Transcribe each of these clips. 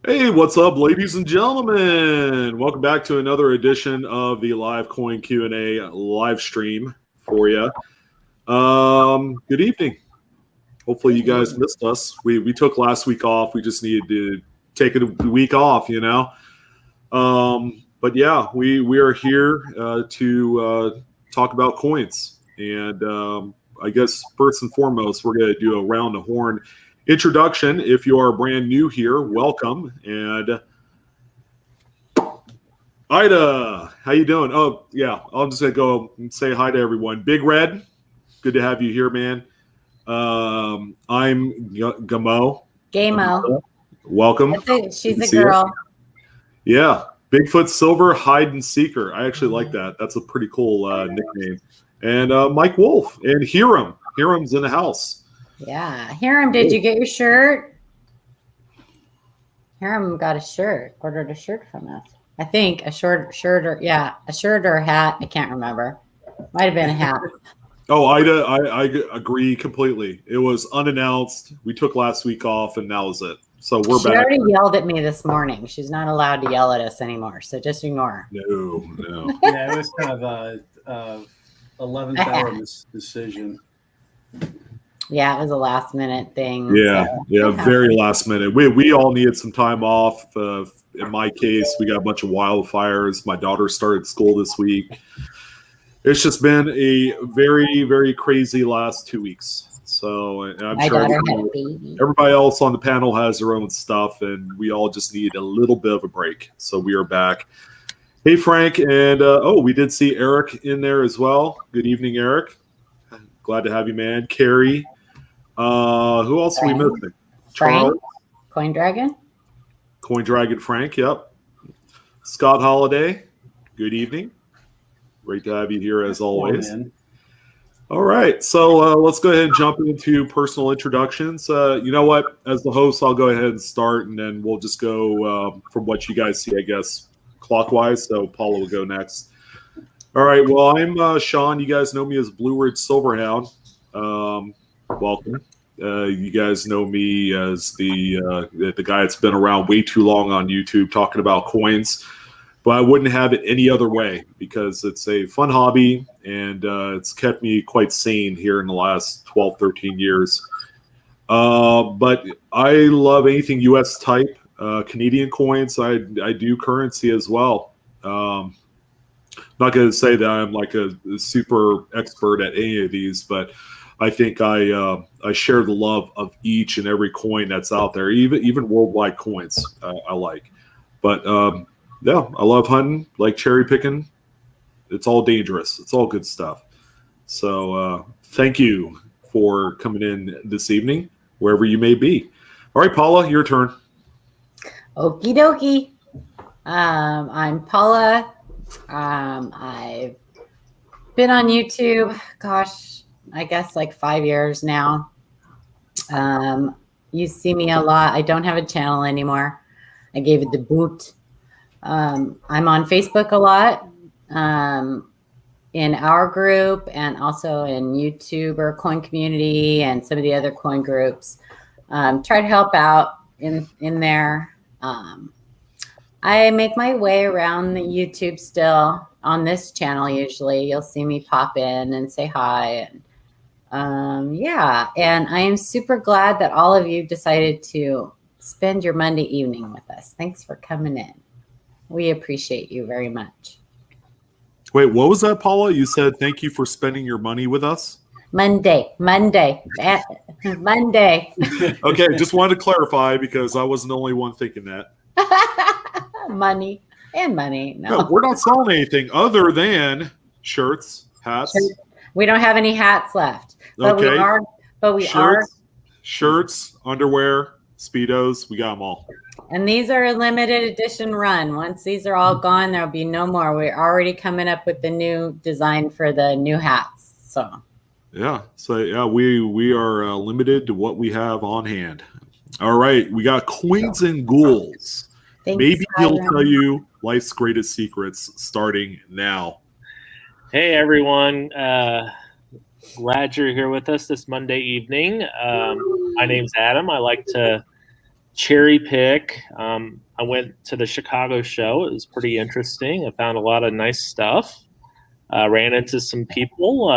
Hey, what's up, ladies and gentlemen? Welcome back to another edition of the live coin Q&A live stream for you. Good evening. Hopefully you guys missed us. We took last week off. We just needed to take a week off, you know. But yeah, we are here to talk about coins. And I guess first and foremost, we're going to do a round the horn introduction. If you are brand new here, welcome. And Ida, how you doing? Oh yeah, I'm just gonna go and say hi to everyone. Big Red, good to have you here, man. I'm Gamo. Gamo. Welcome. She's a girl. Yeah, Bigfoot Silver Hide and Seeker. I actually like that. That's a pretty cool nickname. And Mike Wolf and Hiram. Hiram's in the house. Yeah. Hiram, did you get your shirt? Hiram got a shirt, ordered a shirt from us. I think a shirt or a hat. I can't remember. Might have been a hat. Oh, Ida, I agree completely. It was unannounced. We took last week off, and that was it. So we're back. She already yelled at me this morning. She's not allowed to yell at us anymore, so just ignore her. No. Yeah, it was kind of a 11th hour decision. Yeah, it was a last minute thing. Yeah, very last minute. We all needed some time off. In my case, we got a bunch of wildfires. My daughter started school this week. It's just been a very, very crazy last 2 weeks. So I'm sure everybody else on the panel has their own stuff, and we all just need a little bit of a break. So we are back. Hey, Frank, and we did see Eric in there as well. Good evening, Eric. Glad to have you, man. Carrie. Who else are we missing? Frank. Coin Dragon Frank, yep. Scott Holiday, good evening. Great to have you here as always. All right, so let's go ahead and jump into personal introductions. You know what? As the host, I'll go ahead and start, and then we'll just go from what you guys see, I guess, clockwise. So Paula will go next. All right, well, I'm Sean. You guys know me as Blue Ridge Silverhound. Welcome. You guys know me as the guy that's been around way too long on YouTube talking about coins, but I wouldn't have it any other way because it's a fun hobby and it's kept me quite sane here in the last 12, 13 years. But I love anything U.S. type, Canadian coins. I do currency as well. Not going to say that I'm like a super expert at any of these, but I think I share the love of each and every coin that's out there, even worldwide coins I like. But yeah, I love hunting, like cherry picking. It's all dangerous. It's all good stuff. So thank you for coming in this evening, wherever you may be. All right, Paula, your turn. Okie dokie. I'm Paula. I've been on YouTube, I guess like 5 years now. You see me a lot. I don't have a channel anymore. I gave it the boot. I'm on Facebook a lot, in our group and also in YouTuber coin community and some of the other coin groups. Try to help out in there. I make my way around the YouTube still on this channel. Usually you'll see me pop in and say hi. And I am super glad that all of you decided to spend your Monday evening with us. Thanks for coming in. We appreciate you very much. Wait, what was that, Paula? You said thank you for spending your money with us? Monday. Monday. Okay, just wanted to clarify because I wasn't the only one thinking that. Money. No, we're not selling anything other than shirts, hats. We don't have any hats left. But okay. we are. Shirts, underwear, Speedos, we got them all. And these are a limited edition run. Once these are all gone, there'll be no more. We're already coming up with the new design for the new hats. So we are limited to what we have on hand. All right, we got Coins and Ghouls. Maybe he'll tell you life's greatest secrets starting now. Hey everyone, glad you're here with us this Monday evening. My name's Adam. I like to cherry pick. I went to the Chicago show. It was pretty interesting. I found a lot of nice stuff. Ran into some people.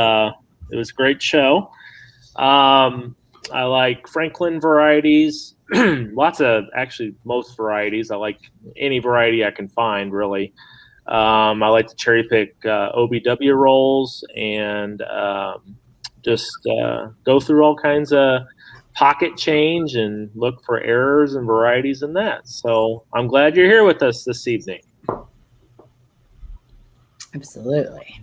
It was a great show. I like Franklin varieties. Most varieties. I like any variety I can find, really. I like to cherry pick OBW rolls and just go through all kinds of pocket change and look for errors and varieties in that. So I'm glad you're here with us this evening. Absolutely.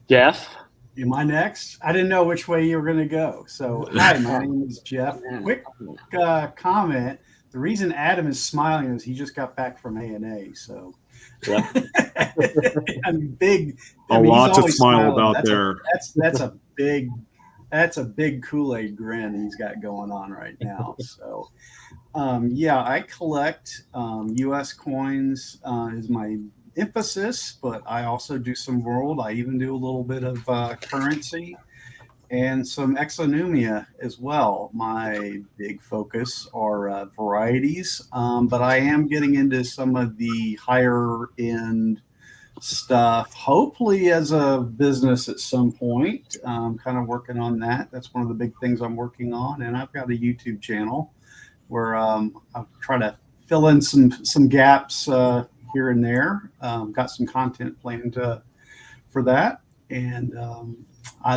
Jeff? Am I next? I didn't know which way you were going to go. So, hi, my name is Jeff. Quick comment. The reason Adam is smiling is he just got back from A&A. So, Yep. I'm big. A lot to smile smiling. about there. That's a big Kool-Aid grin he's got going on right now. So, yeah, I collect U.S. coins is my emphasis, but I also do some world. I even do a little bit of currency and some exonumia as well. My big focus are varieties, but I am getting into some of the higher end stuff, hopefully as a business at some point. Kind of working on that. That's one of the big things I'm working on. And I've got a YouTube channel where I'll try to fill in some gaps here and there. Got some content planned for that. And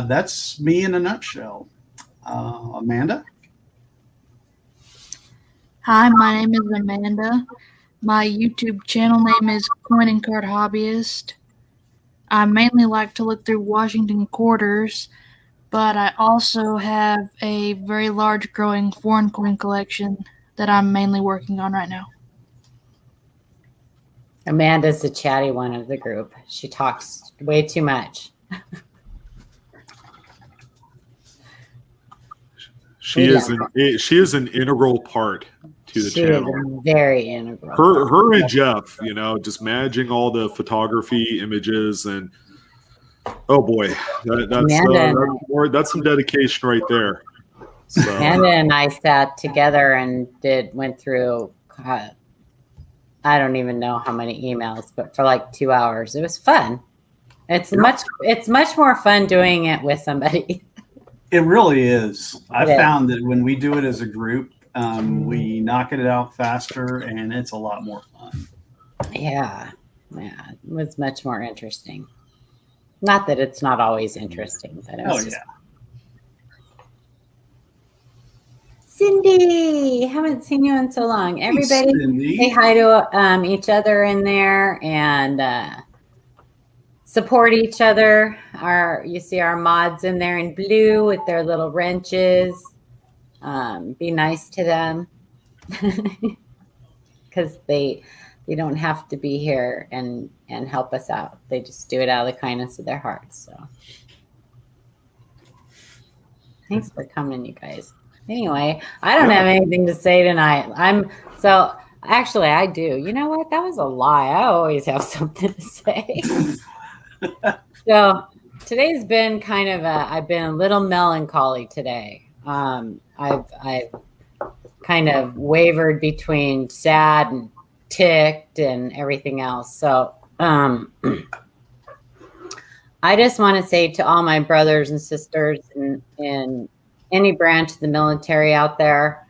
that's me in a nutshell. Amanda? Hi, my name is Amanda. My YouTube channel name is Coin and Card Hobbyist. I mainly like to look through Washington quarters, but I also have a very large growing foreign coin collection that I'm mainly working on right now. Amanda's the chatty one of the group. She talks way too much. She is an integral part to the channel. She is very integral. Her and Jeff, just managing all the photography images and oh boy, that's some dedication right there. So. Amanda and I sat together and went through. I don't even know how many emails, but for like 2 hours, it was fun. It's much more fun doing it with somebody. It really is. I found that when we do it as a group, we knock it out faster and it's a lot more fun. Yeah, it was much more interesting. Not that it's not always interesting, but it was Cindy, haven't seen you in so long. Everybody say hi to each other in there and support each other. You see our mods in there in blue with their little wrenches. Be nice to them because they don't have to be here and help us out. They just do it out of the kindness of their hearts. So thanks for coming, you guys. Anyway, I don't have anything to say tonight. Actually, I do. You know what? That was a lie. I always have something to say. So today's been I've been a little melancholy today. I've kind of wavered between sad and ticked and everything else. So I just want to say to all my brothers and sisters in any branch of the military out there,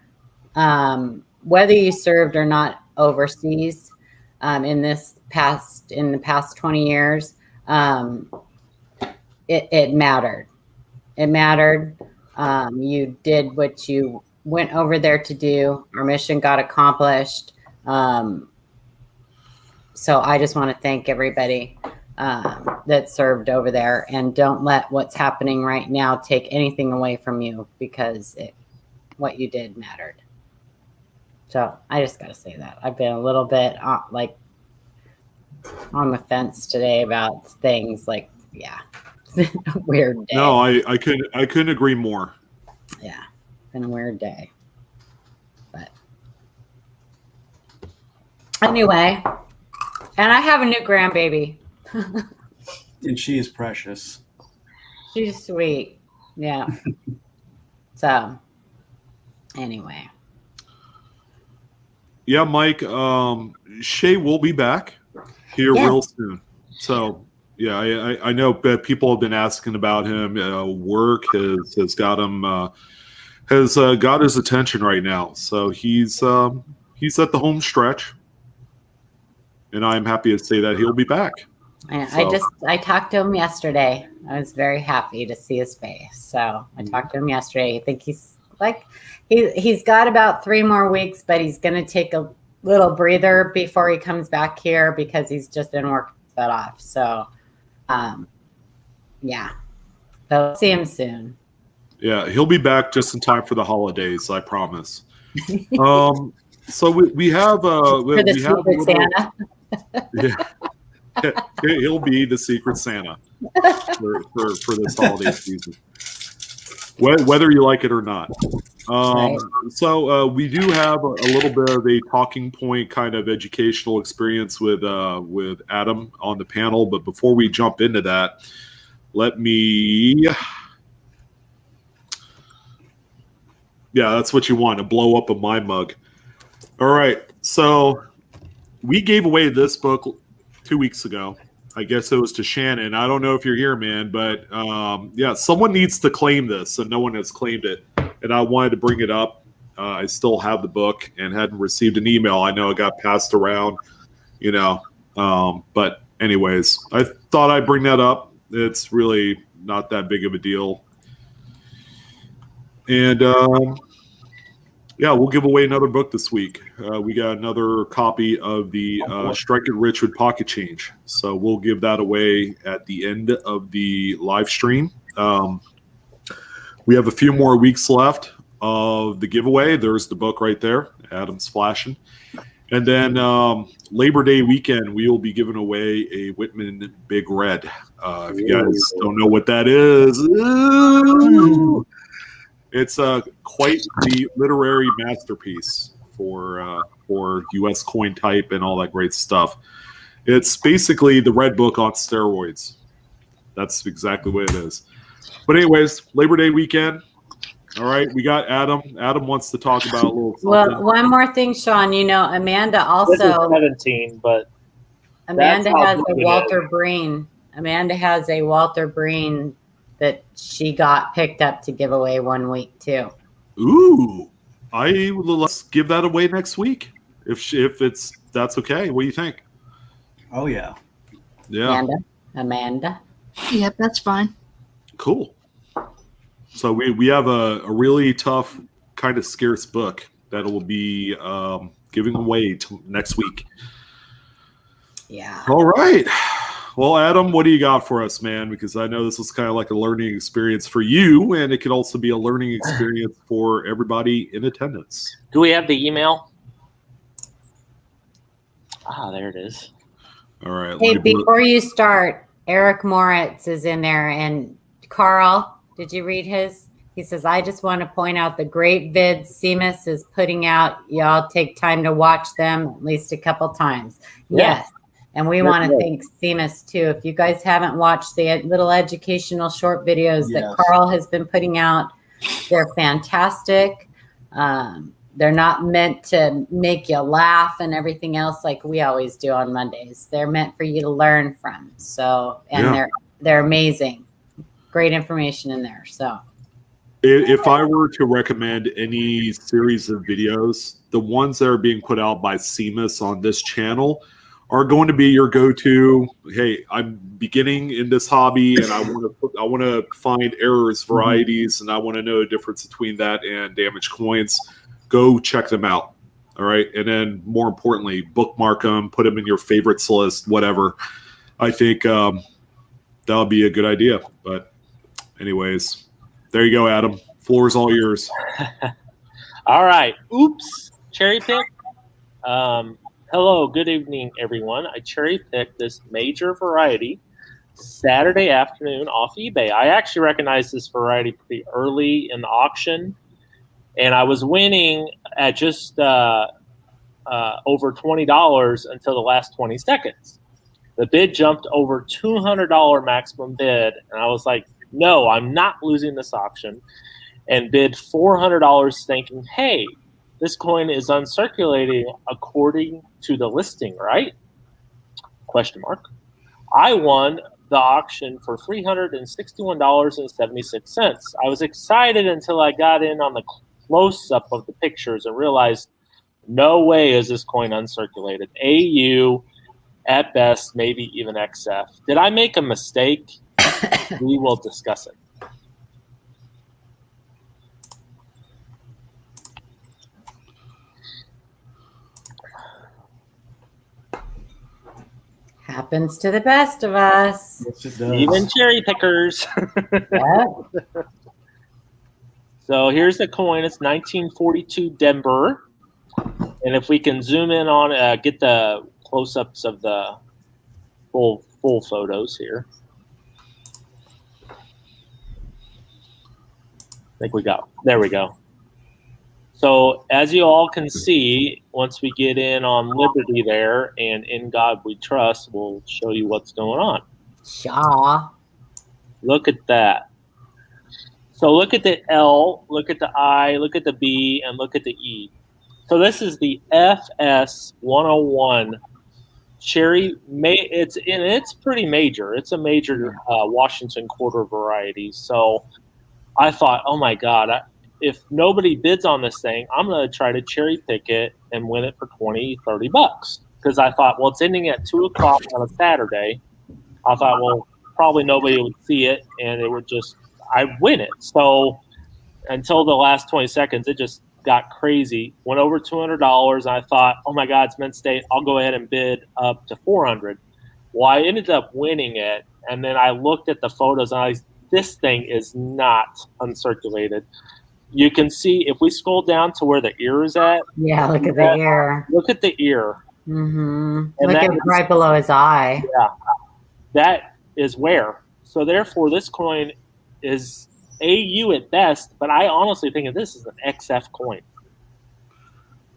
whether you served or not overseas in the past 20 years, it mattered. It mattered. You did what you went over there to do. Our mission got accomplished. So I just want to thank everybody that served over there, and don't let what's happening right now take anything away from you, because what you did mattered. So I just got to say that. I've been a little bit on the fence today about things weird day. No, I couldn't agree more. Yeah, been a weird day. But anyway, and I have a new grandbaby. And she is precious. She's sweet. Yeah. So Anyway. Yeah, Mike. Shay will be back here real soon. So yeah, I know people have been asking about him. Work has got him has got his attention right now. So he's at the home stretch, and I'm happy to say that he'll be back. I talked to him yesterday. I was very happy to see his face. So I talked to him yesterday. I think he's got about 3 more weeks, but he's going to take a little breather before he comes back here because he's just been working his butt off. So, yeah, so see him soon. Yeah, he'll be back just in time for the holidays, I promise. So we have for the Secret Santa. Yeah, he'll be the Secret Santa for this holiday season, whether you like it or not. Right. So we do have a little bit of a talking point kind of educational experience with Adam on the panel. But before we jump into that, let me. Yeah, that's what you want, to blow up a my mug. All right. So we gave away this book 2 weeks ago. I guess it was to Shannon. I don't know if you're here, man, but yeah, someone needs to claim this, and no one has claimed it. And I wanted to bring it up. I still have the book and hadn't received an email. I know it got passed around, but anyways, I thought I'd bring that up. It's really not that big of a deal. And yeah, we'll give away another book this week. We got another copy of the Strike It Rich with Pocket Change. So we'll give that away at the end of the live stream. We have a few more weeks left of the giveaway. There's the book right there. Adam's flashing. And then Labor Day weekend, we will be giving away a Whitman Big Red. If you guys don't know what that is, it's quite the literary masterpiece for U.S. coin type and all that great stuff. It's basically the Red Book on steroids. That's exactly what it is. But anyways, Labor Day weekend. All right, we got Adam. Adam wants to talk about a little something. Well, one more thing, Sean. Amanda also. This is 17, but Amanda has a Walter Breen. Amanda has a Walter Breen that she got picked up to give away 1 week too. Ooh, let's give that away next week if that's okay. What do you think? Oh yeah. Amanda. Yep, that's fine. Cool. So we have a really tough, kind of scarce book that will be giving away next week. Yeah. All right. Well, Adam, what do you got for us, man? Because I know this is kind of like a learning experience for you, and it could also be a learning experience for everybody in attendance. Do we have the email? There it is. All right. Hey, before you start, Eric Moritz is in there, and Carl, did you read his? He says, I just want to point out the great vids Seamus is putting out. Y'all take time to watch them at least a couple times. Yeah. Yes. And we want to thank Seamus too. If you guys haven't watched the little educational short videos that Carl has been putting out, they're fantastic. They're not meant to make you laugh and everything else like we always do on Mondays. They're meant for you to learn from. So, and they're amazing. Great information in there. So if I were to recommend any series of videos, the ones that are being put out by Seamus on this channel are going to be your go-to. Hey, I'm beginning in this hobby, and I want to find errors, varieties, and I want to know the difference between that and damaged coins. Go check them out. All right, and then more importantly, bookmark them, put them in your favorites list, whatever. I think that'll be a good idea. But anyways, there you go, Adam. Floor is all yours. All right. Oops. Cherry pick. Hello, good evening, everyone. I cherry-picked this major variety Saturday afternoon off eBay. I actually recognized this variety pretty early in the auction, and I was winning at just over $20 until the last 20 seconds. The bid jumped over $200 maximum bid, and I was like, no, I'm not losing this auction. and bid $400 thinking, hey, this coin is uncirculating according to the listing, right? Question mark. I won the auction for $361.76. I was excited until I got in on the close-up of the pictures and realized no way is this coin uncirculated. AU at best, maybe even XF. Did I make a mistake? We will discuss it. Happens to the best of us. Yes, it does. Even cherry pickers. Yeah. So here's the coin. It's 1942 Denver. And if we can zoom in on, get the close-ups of the full photos here. I think we go. There we go. So as you all can see, once we get in on Liberty there and In God We Trust, we'll show you what's going on. Shaw. Look at that. So look at the L, look at the I, look at the B, and look at the E. So this is the FS 101 cherry. It's pretty major. It's a major Washington quarter variety. So I thought, oh my God, if nobody bids on this thing, I'm going to try to cherry pick it and win it for $20, $30. Because I thought, well, it's ending at 2 o'clock on a Saturday. I thought, well, probably nobody would see it, and it would just, I'd win it. So until the last 20 seconds, it just got crazy. Went over $200, and I thought, oh my God, it's Mint State. I'll go ahead and bid up to $400. Well, I ended up winning it, and then I looked at the photos, and this thing is not uncirculated. You can see if we scroll down to where the ear is at. Yeah, look at the ear. Look at the ear. Mm-hmm. Look at right below his eye. Yeah, that is where. So therefore, this coin is AU at best, but I honestly think that this is an XF coin.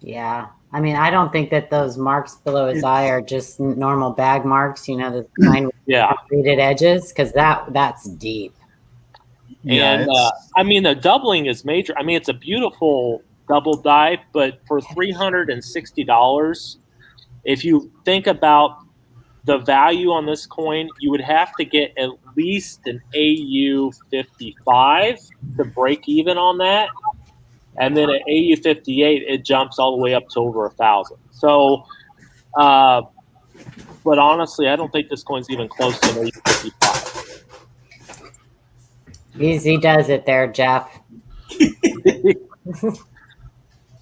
Yeah. I mean, I don't think that those marks below his eye are just normal bag marks, you know, the kind with treated edges, because that's deep. And I mean, the doubling is major. I mean, it's a beautiful double die, but for $360, if you think about the value on this coin, you would have to get at least an AU 55 to break even on that. And then at AU 58, it jumps all the way up to over 1,000. So, but honestly, I don't think this coin's even close to an AU 55. He does it there, Jeff.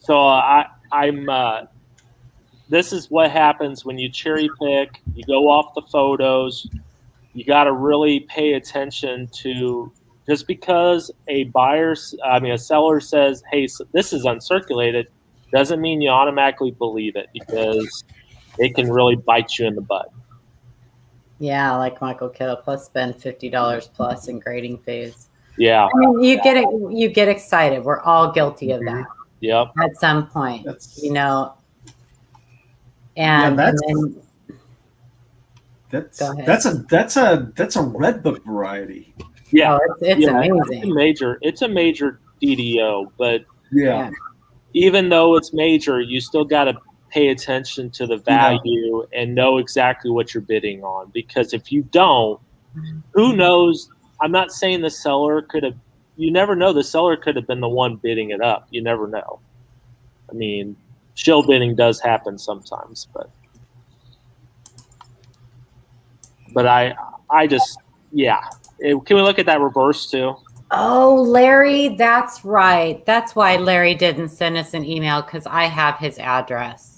So I'm. This is what happens when you cherry pick. You go off the photos. You got to really pay attention to. Just because a seller says, "Hey, this is uncirculated," doesn't mean you automatically believe it, because it can really bite you in the butt. Yeah, like Michael Kittle, plus spend $50 plus in grading fees. Yeah, I mean, you get excited. We're all guilty of that. Yep. At some point, you know. And that's a red book variety. Yeah, it's amazing. It's a major DDO, but yeah, even though it's major, you still got to pay attention to the value and know exactly what you're bidding on. Because if you don't, who knows? I'm not saying the seller could have. You never know. The seller could have been the one bidding it up. You never know. I mean, shill bidding does happen sometimes, but I just Can we look at that reverse too? Oh, Larry, that's right. That's why Larry didn't send us an email, because I have his address.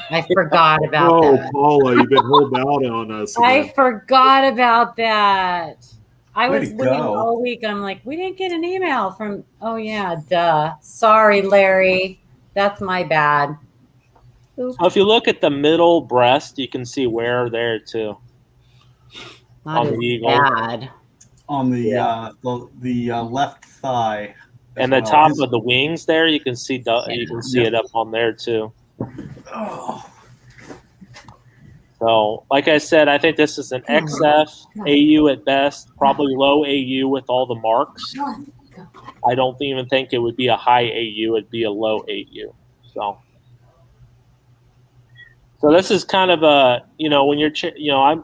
I forgot about that. Oh, Paula, you've been holding out on us. I forgot about that. I Way was to looking go. all week. I'm like, we didn't get an email from. Oh yeah, duh. Sorry, Larry. That's my bad. Oops. So if you look at the middle breast, you can see where there too. Not on as the eagle. bad. On the left thigh. And the top of the wings there, you can see it up on there too. Oh. So, like I said, I think this is an XF, AU at best, probably low AU with all the marks. I don't even think it would be a high AU. It'd be a low AU. So this is kind of a, when you're,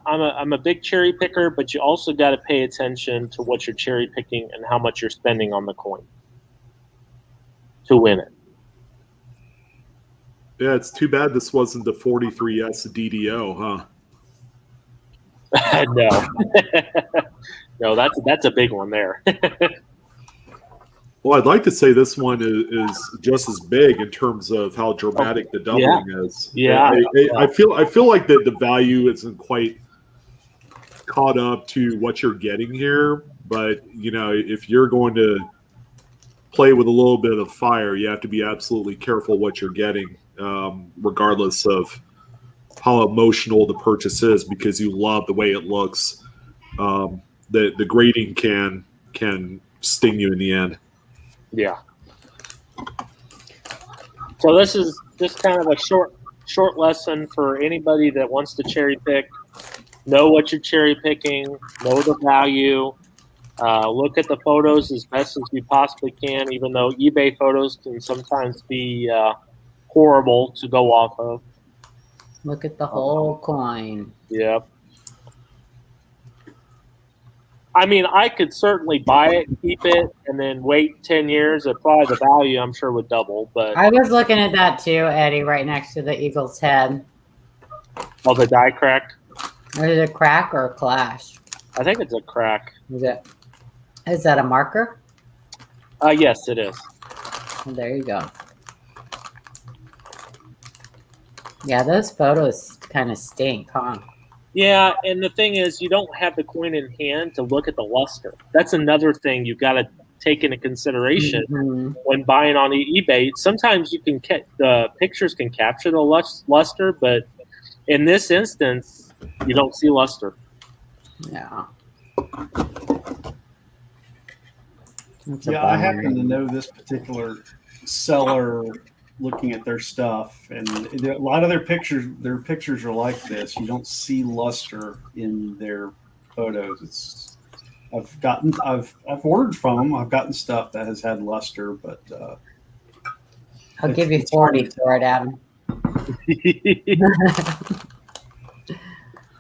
I'm a big cherry picker, but you also got to pay attention to what you're cherry picking and how much you're spending on the coin to win it. Yeah, it's too bad this wasn't the 43S DDO, huh? No, that's a big one there. Well, I'd like to say this one is just as big in terms of how dramatic the doubling is. Yeah. I feel like the value isn't quite caught up to what you're getting here, but if you're going to play with a little bit of fire, you have to be absolutely careful what you're getting, regardless of how emotional the purchase is, because you love the way it looks. The grading can sting you in the end. Yeah. So this is just kind of a short lesson for anybody that wants to cherry pick. Know what you're cherry picking. Know the value. Look at the photos as best as you possibly can, even though eBay photos can sometimes be horrible to go off of. Look at the whole coin. Yep. I mean, I could certainly buy it, keep it, and then wait 10 years. Probably the value, I'm sure, would double. But I was looking at that too, Eddie, right next to the eagle's head. Oh, the die cracked? Is it a crack or a clash? I think it's a crack. Is that a marker? Yes, it is. Well, there you go. Yeah, those photos kind of stink, huh? Yeah, and the thing is, you don't have the coin in hand to look at the luster. That's another thing you've got to take into consideration when buying on eBay. Sometimes the pictures can capture the luster, but in this instance, you don't see luster. Yeah. Yeah, I happen to know this particular seller looking at their stuff, and a lot of their pictures are like this. You don't see luster in their photos. I've ordered from them. I've gotten stuff that has had luster, but I'll give you 40 for it, Adam.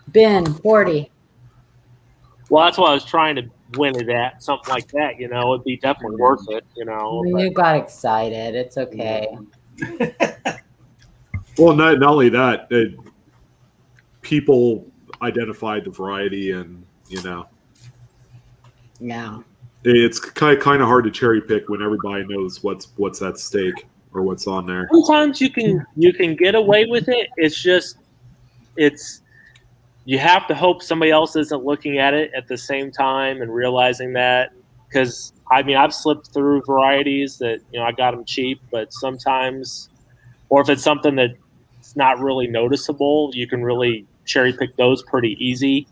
Ben, 40. Well, that's what I was trying to win it at, something like that. It'd be definitely worth it. You got excited. It's okay. Well, not only that, people identified the variety, and Yeah. it's kind of hard to cherry pick when everybody knows what's at stake or what's on there. Sometimes you can get away with it. It's just you have to hope somebody else isn't looking at it at the same time and realizing that. Because I've slipped through varieties that I got them cheap, but sometimes, or if it's something that's not really noticeable, you can really cherry pick those pretty easy.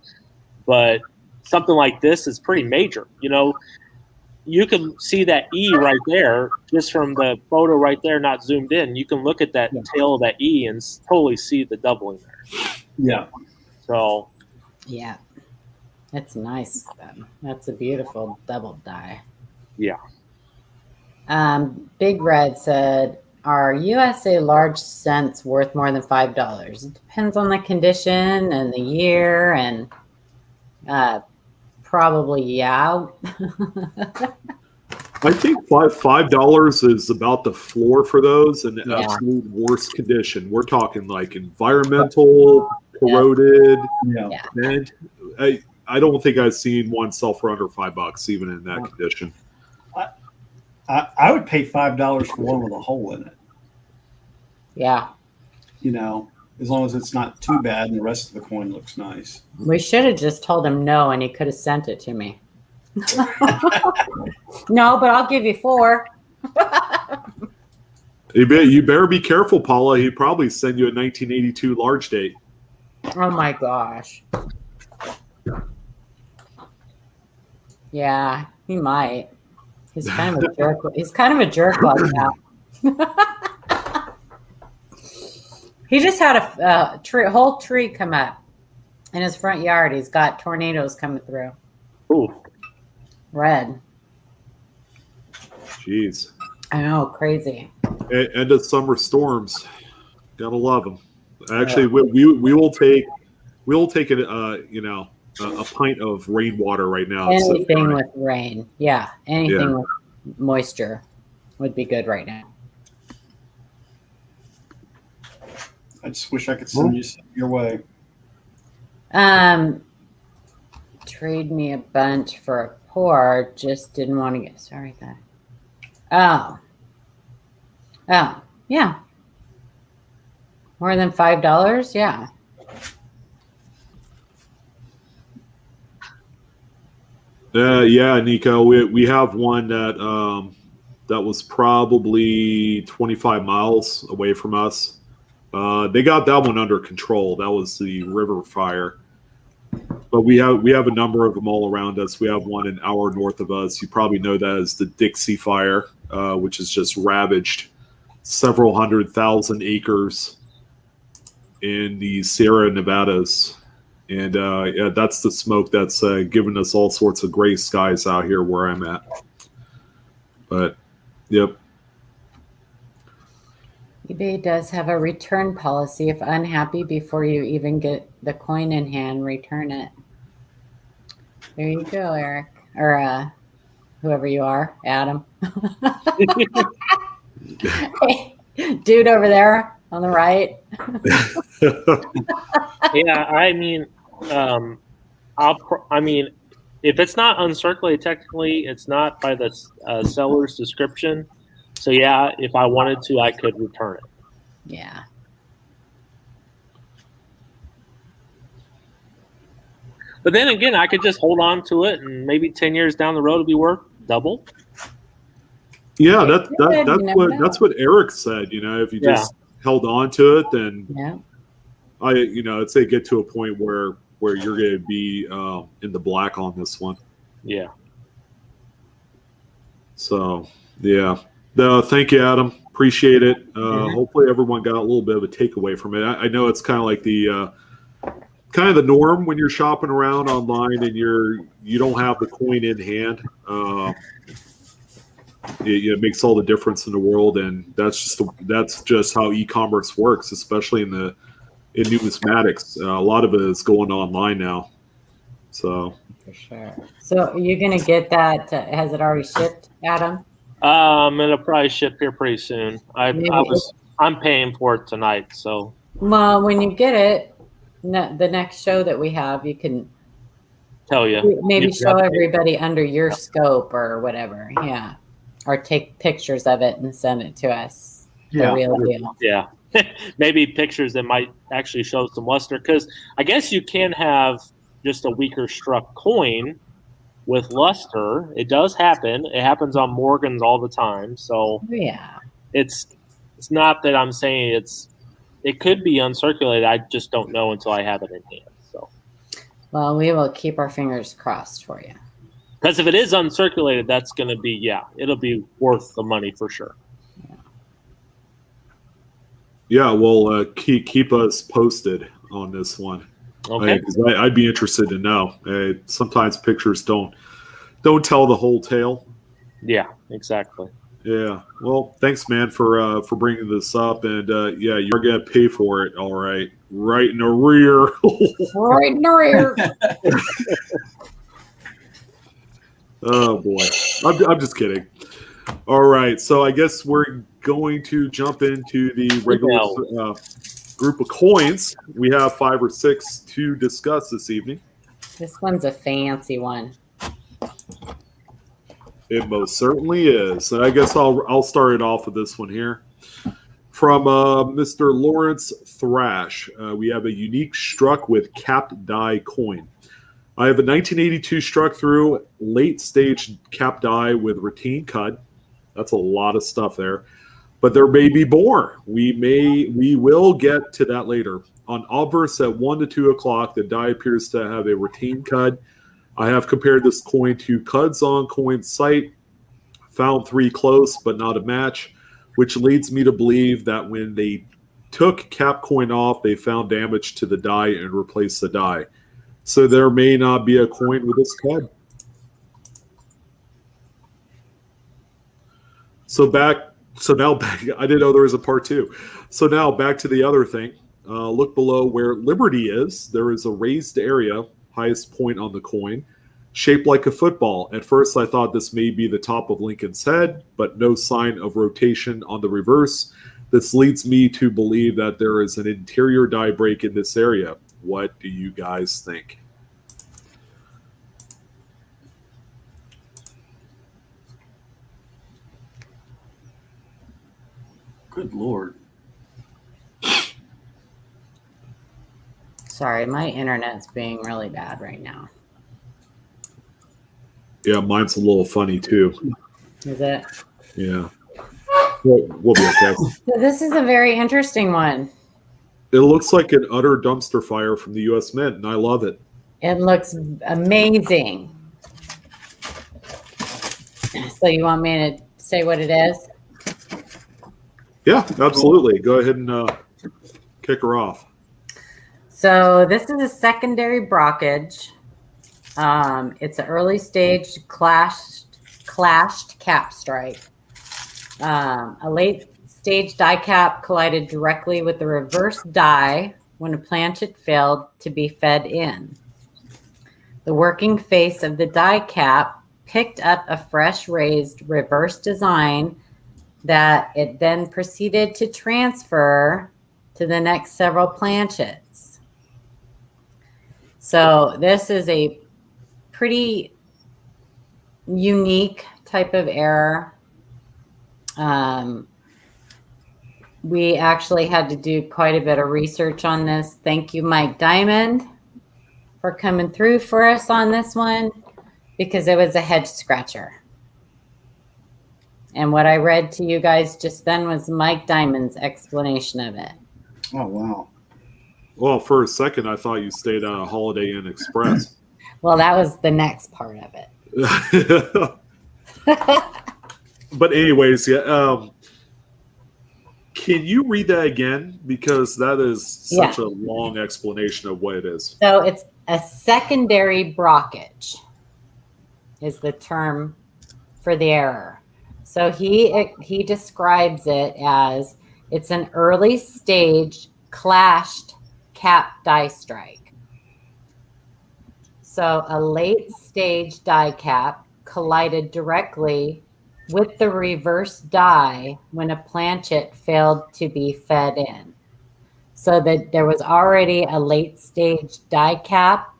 But something like this is pretty major. You can see that E right there just from the photo right there, not zoomed in. You can look at that tail of that E and totally see the doubling there. Yeah. So. Yeah. That's nice. That's a beautiful double die. Yeah. Big Red said, are USA large cents worth more than $5? It depends on the condition and the year, and probably, yeah. I think $5 is about the floor for those in the absolute worst condition. We're talking like environmental, corroded, bent. I don't think I've seen one sell for under $5, even in that condition. I would pay $5 for one with a hole in it. Yeah. As long as it's not too bad and the rest of the coin looks nice. We should have just told him no, and he could have sent it to me. No, but I'll give you 4. You better be careful, Paula. He'd probably send you a 1982 large date. Oh my gosh. Yeah, he might. He's kind of a jerk. He's kind of a jerk like that. He just had a whole tree come up in his front yard. He's got tornadoes coming through. Ooh. Red. Jeez. I know, crazy. End of summer storms. Gotta love them. Actually, we will take a pint of rainwater right now. Anything with rain. Yeah. Anything with moisture would be good right now. I just wish I could send you some your way. Trade me a bunch for a pour. Just didn't want to get sorry that. Oh, yeah. More than $5? Yeah. Yeah, Nico. We have one that was probably 25 miles away from us. They got that one under control. That was the river fire. But we have a number of them all around us. We have one an hour north of us. You probably know that as the Dixie Fire, which has just ravaged several 100,000 acres in the Sierra Nevadas. And that's the smoke that's giving us all sorts of gray skies out here where I'm at. But, yep. eBay does have a return policy. If unhappy before you even get the coin in hand, return it. There you go, Eric. Or whoever you are, Adam. Hey, dude over there on the right. Yeah, I mean, if it's not uncirculated, technically, it's not by the seller's description. So yeah, if I wanted to, I could return it. Yeah. But then again, I could just hold on to it, and maybe 10 years down the road, it'll be worth double. Yeah, that's what Eric said. If you just held on to it, then I'd say get to a point where you're going to be in the black on this one. Yeah. So yeah. Thank you, Adam. Appreciate it. Hopefully everyone got a little bit of a takeaway from it. I know it's kind of like the norm when you're shopping around online and you don't have the coin in hand. It makes all the difference in the world, and that's just how e-commerce works, especially in numismatics. A lot of it is going online now. So for sure. So you're gonna get that? Has it already shipped, Adam? It'll probably ship here pretty soon. I'm paying for it tonight, so. Well, when you get it, the next show that we have, you can tell you maybe show everybody under your scope or whatever. Yeah, or take pictures of it and send it to us. Yeah, the real deal. Yeah, maybe pictures that might actually show some luster, because I guess you can have just a weaker struck coin with luster. It does happen. It happens on Morgans all the time. So yeah, it's not that I'm saying it could be uncirculated. I just don't know until I have it in hand. So, well, we will keep our fingers crossed for you. Because if it is uncirculated, that's going to be it'll be worth the money for sure. Yeah, well, keep us posted on this one. Okay. Because I'd be interested to know. Sometimes pictures don't tell the whole tale. Yeah, exactly. Yeah. Well, thanks, man, for bringing this up, and you're gonna pay for it. All right, right in the rear. Right in the rear. Oh boy, I'm just kidding. All right, so I guess we're going to jump into the regular group of coins. We have 5 or 6 to discuss this evening. This one's a fancy one. It most certainly is. And I guess I'll start it off with this one here. From Mr. Lawrence Thrash, we have a unique struck with capped die coin. I have a 1982 struck through late stage capped die with routine cut. That's a lot of stuff there. But there may be more. We will get to that later. On obverse at 1 to 2 o'clock, the die appears to have a routine cut. I have compared this coin to Cuds on Coin site, found 3 close but not a match, which leads me to believe that when they took cap coin off, they found damage to the die and replaced the die. So there may not be a coin with this Cud. So now back. I didn't know there was a part 2. So now back to the other thing. Look below where Liberty is. There is a raised area, highest point on the coin, shaped like a football. At first, I thought this may be the top of Lincoln's head, but no sign of rotation on the reverse. This leads me to believe that there is an interior die break in this area. What do you guys think? Good Lord. Sorry, my internet's being really bad right now. Yeah, mine's a little funny too. Is it? Yeah. We'll be okay. So this is a very interesting one. It looks like an utter dumpster fire from the U.S. Mint, and I love it. It looks amazing. So you want me to say what it is? Yeah, absolutely. Go ahead and kick her off. So this is a secondary brockage. It's an early stage clashed cap strike. A late stage die cap collided directly with the reverse die when a planchet failed to be fed in. The working face of the die cap picked up a fresh raised reverse design that it then proceeded to transfer to the next several planchets. So this is a pretty unique type of error. We actually had to do quite a bit of research on this. Thank you, Mike Diamond, for coming through for us on this one, because it was a head scratcher. And what I read to you guys just then was Mike Diamond's explanation of it. Oh, wow. Well, for a second, I thought you stayed at a Holiday Inn Express. Well, that was the next part of it. But anyways, yeah. Can you read that again? Because that is such a long explanation of what it is. So it's a secondary brockage is the term for the error. So he describes it as it's an early stage clashed cap die strike. So a late stage die cap collided directly with the reverse die when a planchet failed to be fed in. So that there was already a late stage die cap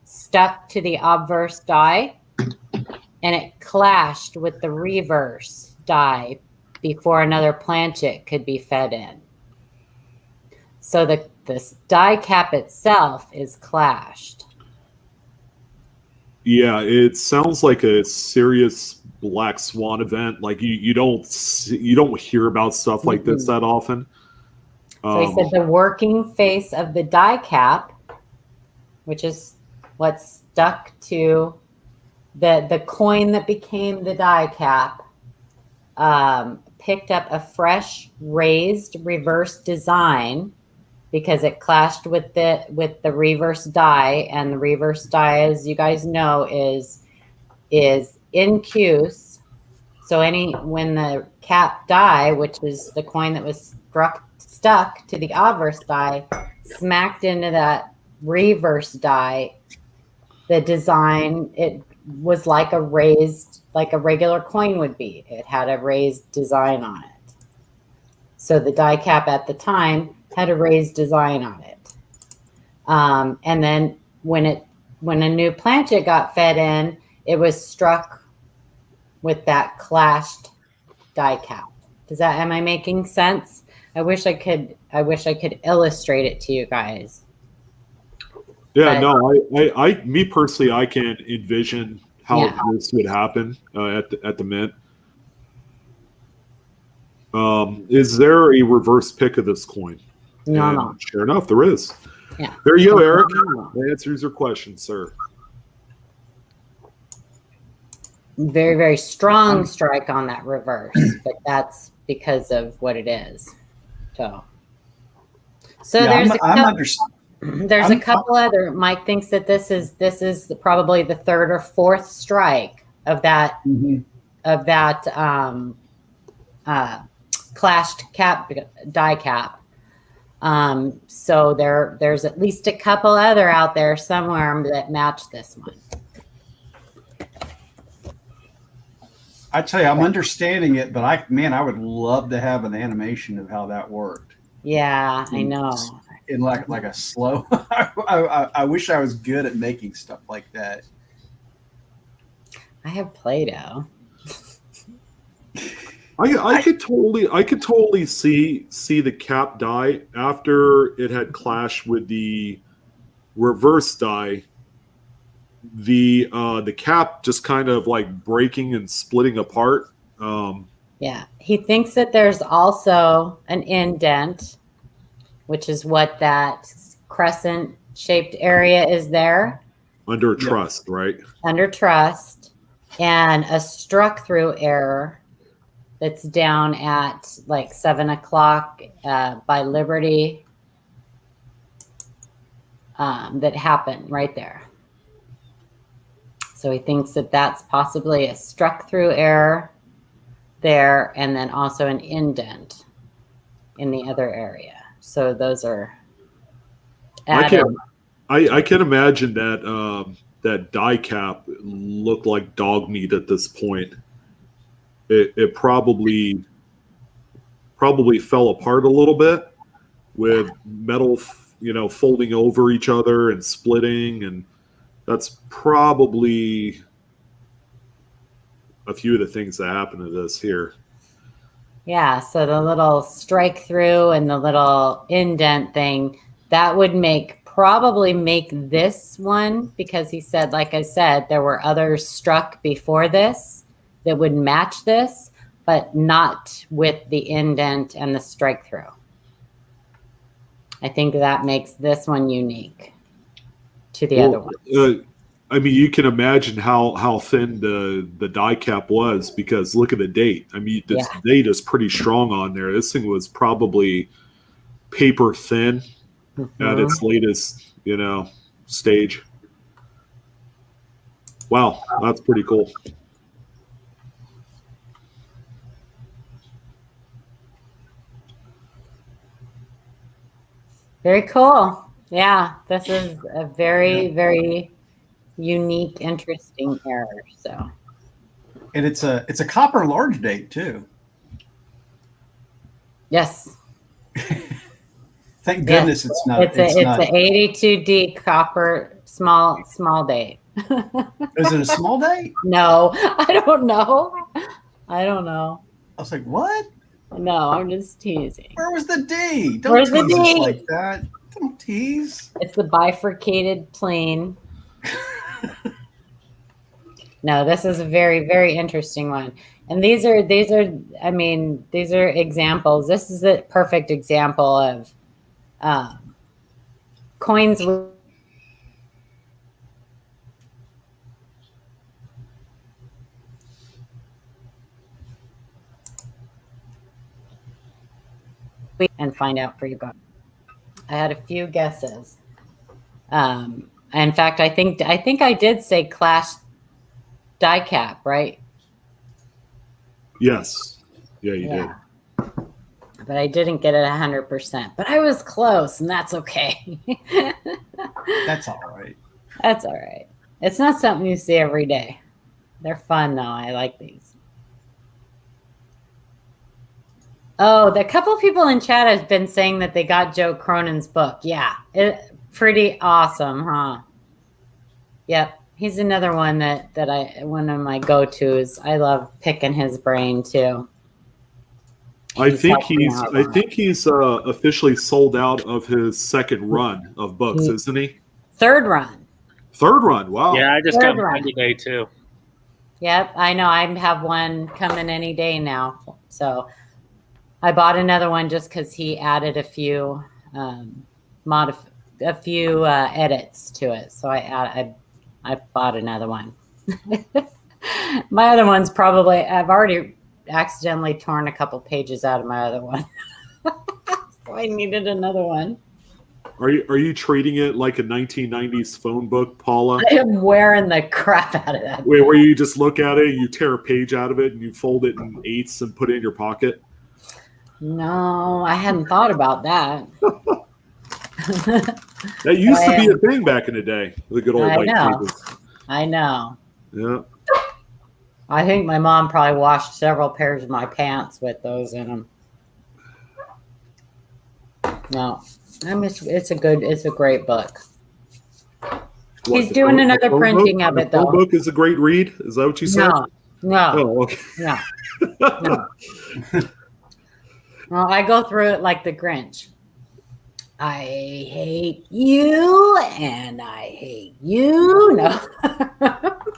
stuck to the obverse die, and it clashed with the reverse die before another planchet could be fed in. So the die cap itself is clashed. Yeah, it sounds like a serious black swan event. Like you don't hear about stuff like this that often. So he said the working face of the die cap, which is what's stuck to the coin that became the die cap, picked up a fresh raised reverse design because it clashed with the reverse die, and the reverse die, as you guys know, is incuse. So when the cap die, which is the coin that was stuck to the obverse die, smacked into that reverse die, the design, it was like a regular coin would be. It had a raised design on it. So the die cap at the time had a raised design on it. And then when a new planchet got fed in, it was struck with that clashed die cap. Am I making sense? I wish I could illustrate it to you guys. Yeah, me personally, I can envision how this would happen at the Mint. Is there a reverse pick of this coin? No. Sure enough, there is. Yeah. There you go, Eric. That answers your question, sir. Very, very strong strike on that reverse, but that's because of what it is. So yeah, there's a couple other. Mike thinks that this is probably the third or fourth strike of that clashed die cap. So there's at least a couple other out there somewhere that match this one. I tell you, I'm understanding it, but I would love to have an animation of how that worked. Yeah, I know. In like a slow. I wish I was good at making stuff like that. I have Play-Doh. I could totally see the cap die after it had clashed with the reverse die. The cap just kind of like breaking and splitting apart. Yeah, he thinks that there's also an indent, which is what that crescent-shaped area is there. Under trust, right? Under trust, and a struck-through error that's down at like 7 o'clock by Liberty that happened right there. So he thinks that that's possibly a struck-through error there, and then also an indent in the other area. So those are added. I can imagine that that die cap looked like dog meat at this point. It probably fell apart a little bit with metal, folding over each other and splitting, and that's probably a few of the things that happen to this here. Yeah, so the little strike through and the little indent thing, that would probably make this one, because he said, like I said, there were others struck before this that would match this, but not with the indent and the strike through. I think that makes this one unique to the other ones. I mean, you can imagine how thin the die cap was, because look at the date. I mean, this date is pretty strong on there. This thing was probably paper thin at its latest, stage. Wow, that's pretty cool. Very cool. Yeah, this is a very, very unique, interesting error. So, and it's a copper large date too. Yes. Thank goodness it's not. It's a 82D copper small date. Is it a small date? No, I don't know. I was like, what? No, I'm just teasing. Where was the D? Where's the D? Us like that. Don't tease. It's the bifurcated plane. No, this is a very, very interesting one. And these are examples. This is a perfect example of coins and find out for you guys. I had a few guesses. In fact, I think I did say clash die cap, right? Yes. Yeah, you did. But I didn't get it 100%. But I was close, and that's okay. That's all right. That's all right. It's not something you see every day. They're fun, though. I like these. Oh, the couple people in chat have been saying that they got Joe Cronins' book. Yeah, pretty awesome, huh? Yep, he's another one that one of my go-tos. I love picking his brain too. I think he's officially sold out of his second run of books, isn't he? Third run. Wow. Yeah, I just got one today too. Yep, I know. I have one coming any day now. So I bought another one just because he added a few edits to it. So I bought another one. My other one's I've already accidentally torn a couple pages out of my other one. So I needed another one. Are you treating it like a 1990s phone book, Paula? I am wearing the crap out of that. Where you just look at it, you tear a page out of it, and you fold it in eighths and put it in your pocket? No, I hadn't thought about that. That used to be a thing back in the day. The good old white pages. I know. Yeah. I think my mom probably washed several pairs of my pants with those in them. No, it's a great book. He's doing another printing of it, though. The book is a great read. Is that what you said? No. Oh, okay. No. Well, I go through it like the Grinch. I hate you, and I hate you. No.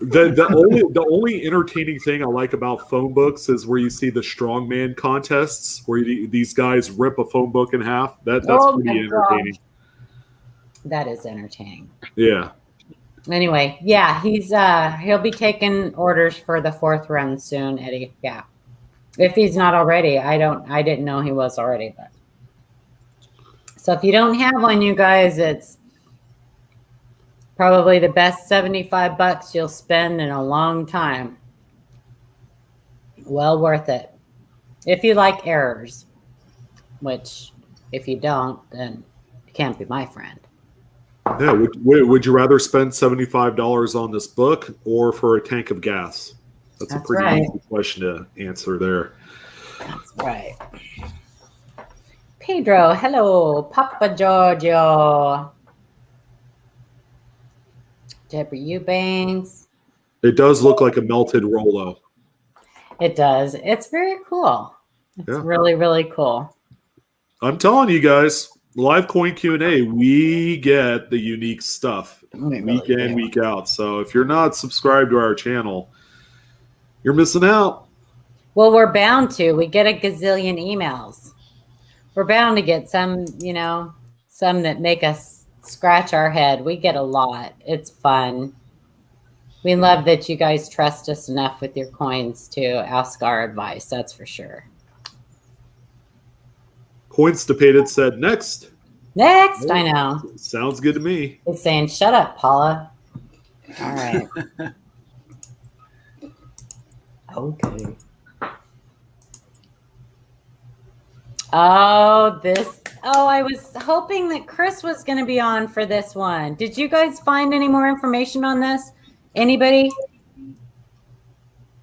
The only entertaining thing I like about phone books is where you see the strongman contests, where these guys rip a phone book in half. That's pretty entertaining. God. That is entertaining. Yeah. Anyway, yeah, he'll be taking orders for the 4th run soon, Eddie. Yeah. If he's not already, I didn't know he was already, but. So if you don't have one, you guys, it's probably the best $75 you'll spend in a long time. Well worth it. If you like errors, which if you don't, then you can't be my friend. Yeah. Would you rather spend $75 on this book or for a tank of gas? That's a pretty easy question to answer there. That's right. Pedro, hello, Papa Giorgio. Deborah Eubanks. It does look like a melted Rolo. It does. It's very cool. It's really, really cool. I'm telling you guys, live coin Q&A, we get the unique stuff week in, week out. So if you're not subscribed to our channel, you're missing out. Well, we're bound to. We get a gazillion emails. We're bound to get some, some that make us scratch our head. We get a lot. It's fun. We love that you guys trust us enough with your coins to ask our advice. That's for sure. Coinstipated said next. Next, I know. Sounds good to me. It's saying, shut up, Paula. All right. Okay. I was hoping that Chris was going to be on for this one. Did you guys find any more information on this? Anybody?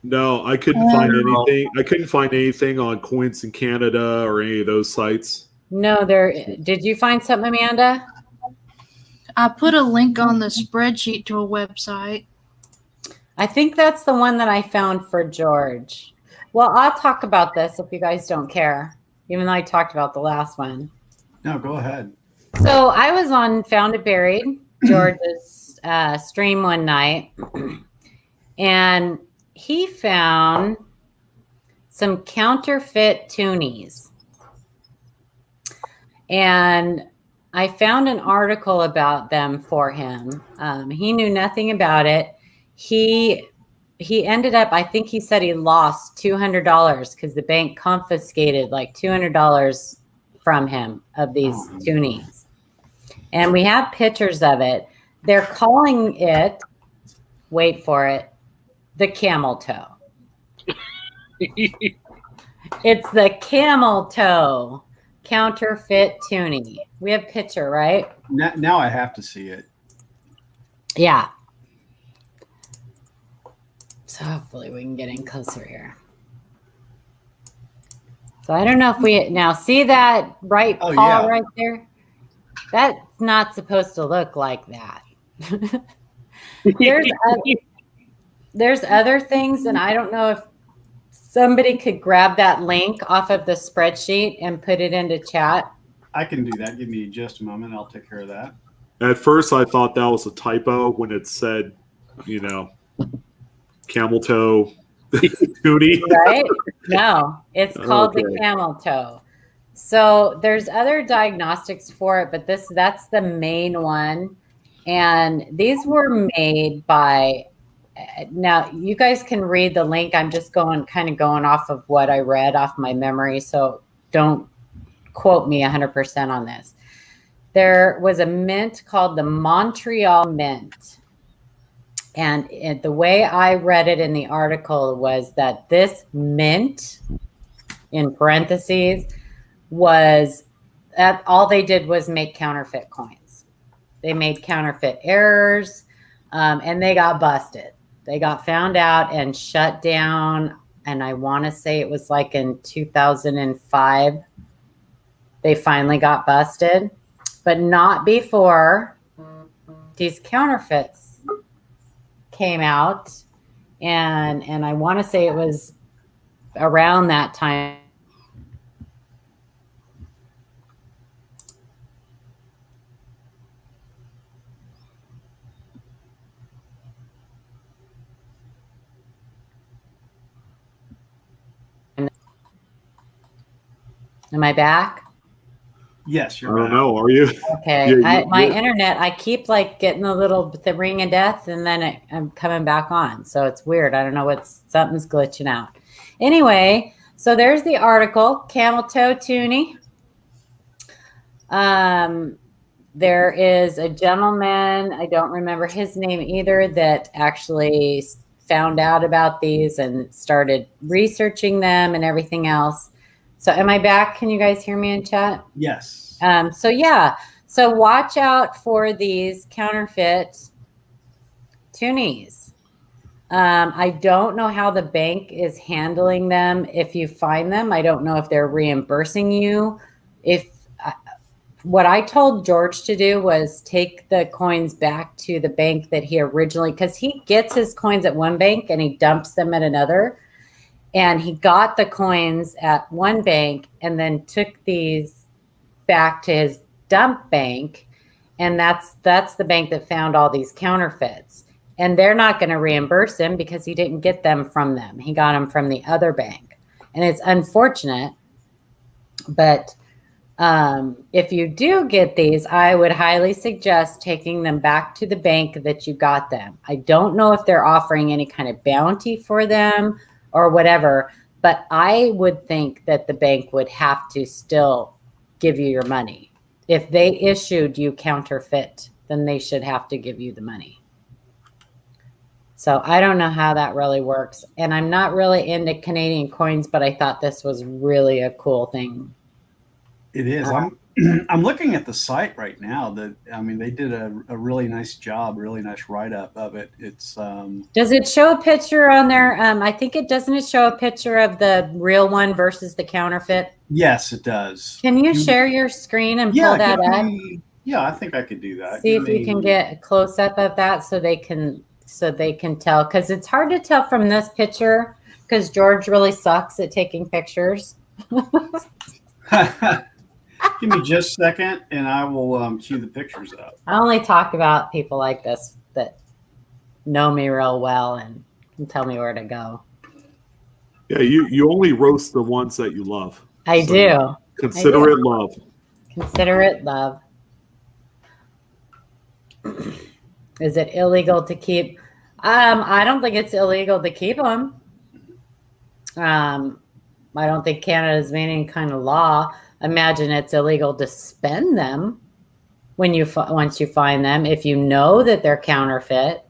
No, I couldn't find anything. I couldn't find anything on Coins in Canada or any of those sites. No, did you find something, Amanda? I put a link on the spreadsheet to a website. I think that's the one that I found for George. Well, I'll talk about this if you guys don't care, even though I talked about the last one. No, go ahead. So I was on Found It Buried, George's stream one night, and he found some counterfeit toonies. And I found an article about them for him. He knew nothing about it. He ended up, I think he said he lost $200 because the bank confiscated like $200 from him of these toonies. And we have pictures of it. They're calling it, wait for it, the camel toe. It's the camel toe counterfeit toonie. We have picture, right? Now I have to see it. Yeah. So hopefully we can get in closer here. So I don't know if we now see that right paw right there. That's not supposed to look like that. There's other things, and I don't know if somebody could grab that link off of the spreadsheet and put it into chat. I can do that. Give me just a moment. I'll take care of that. At first, I thought that was a typo when it said, camel toe toonie. Right? No, it's called the camel toe. So there's other diagnostics for it, but that's the main one. And these were made by, now you guys can read the link. I'm just going off of what I read off my memory. So don't quote me 100% on this. there was a mint called the Montreal Mint. And the way I read it in the article was that this mint, in parentheses, was that all they did was make counterfeit coins. They made counterfeit errors, and they got busted. They got found out and shut down. And I want to say it was like in 2005, they finally got busted, but not before these counterfeits came out. And I want to say it was around that time. Am I back? Yes, I you're don't back. know. Are you? Okay. Yeah, My internet, I keep like getting the ring of death, and then I'm coming back on. So it's weird. I don't know something's glitching out. Anyway, so there's the article, Camel Toe Toonie. There is a gentleman, I don't remember his name either, that actually found out about these and started researching them and everything else. So am I back? Can you guys hear me in chat? Yes. So yeah, so watch out for these counterfeit toonies. I don't know how the bank is handling them. If you find them, I don't know if they're reimbursing you. What I told George to do was take the coins back to the bank that he originally, because he gets his coins at one bank and he dumps them at another. And he got the coins at one bank and then took these back to his dump bank. And that's the bank that found all these counterfeits. And they're not going to reimburse him because he didn't get them from them. He got them from the other bank. And it's unfortunate, but if you do get these, I would highly suggest taking them back to the bank that you got them. I don't know if they're offering any kind of bounty for them or whatever, but I would think that the bank would have to still give you your money. If they issued you counterfeit, then they should have to give you the money. So I don't know how that really works. And I'm not really into Canadian coins, but I thought this was really a cool thing. It is. I'm looking at the site right now. They did a really nice job, really nice write up of it. It's Does it show a picture on there? I think it doesn't. It show a picture of the real one versus the counterfeit? Yes, it does. Can you share your screen and pull that up? Yeah, I think I could do that. See if you can get a close up of that so they can tell, because it's hard to tell from this picture because George really sucks at taking pictures. Give me just a second, and I will cue the pictures up. I only talk about people like this that know me real well and can tell me where to go. Yeah, you only roast the ones that you love. I do. Consider it love. Consider it love. Is it illegal to keep? I don't think it's illegal to keep them. I don't think Canada's made any kind of law. Imagine it's illegal to spend them once you find them, if you know that they're counterfeit.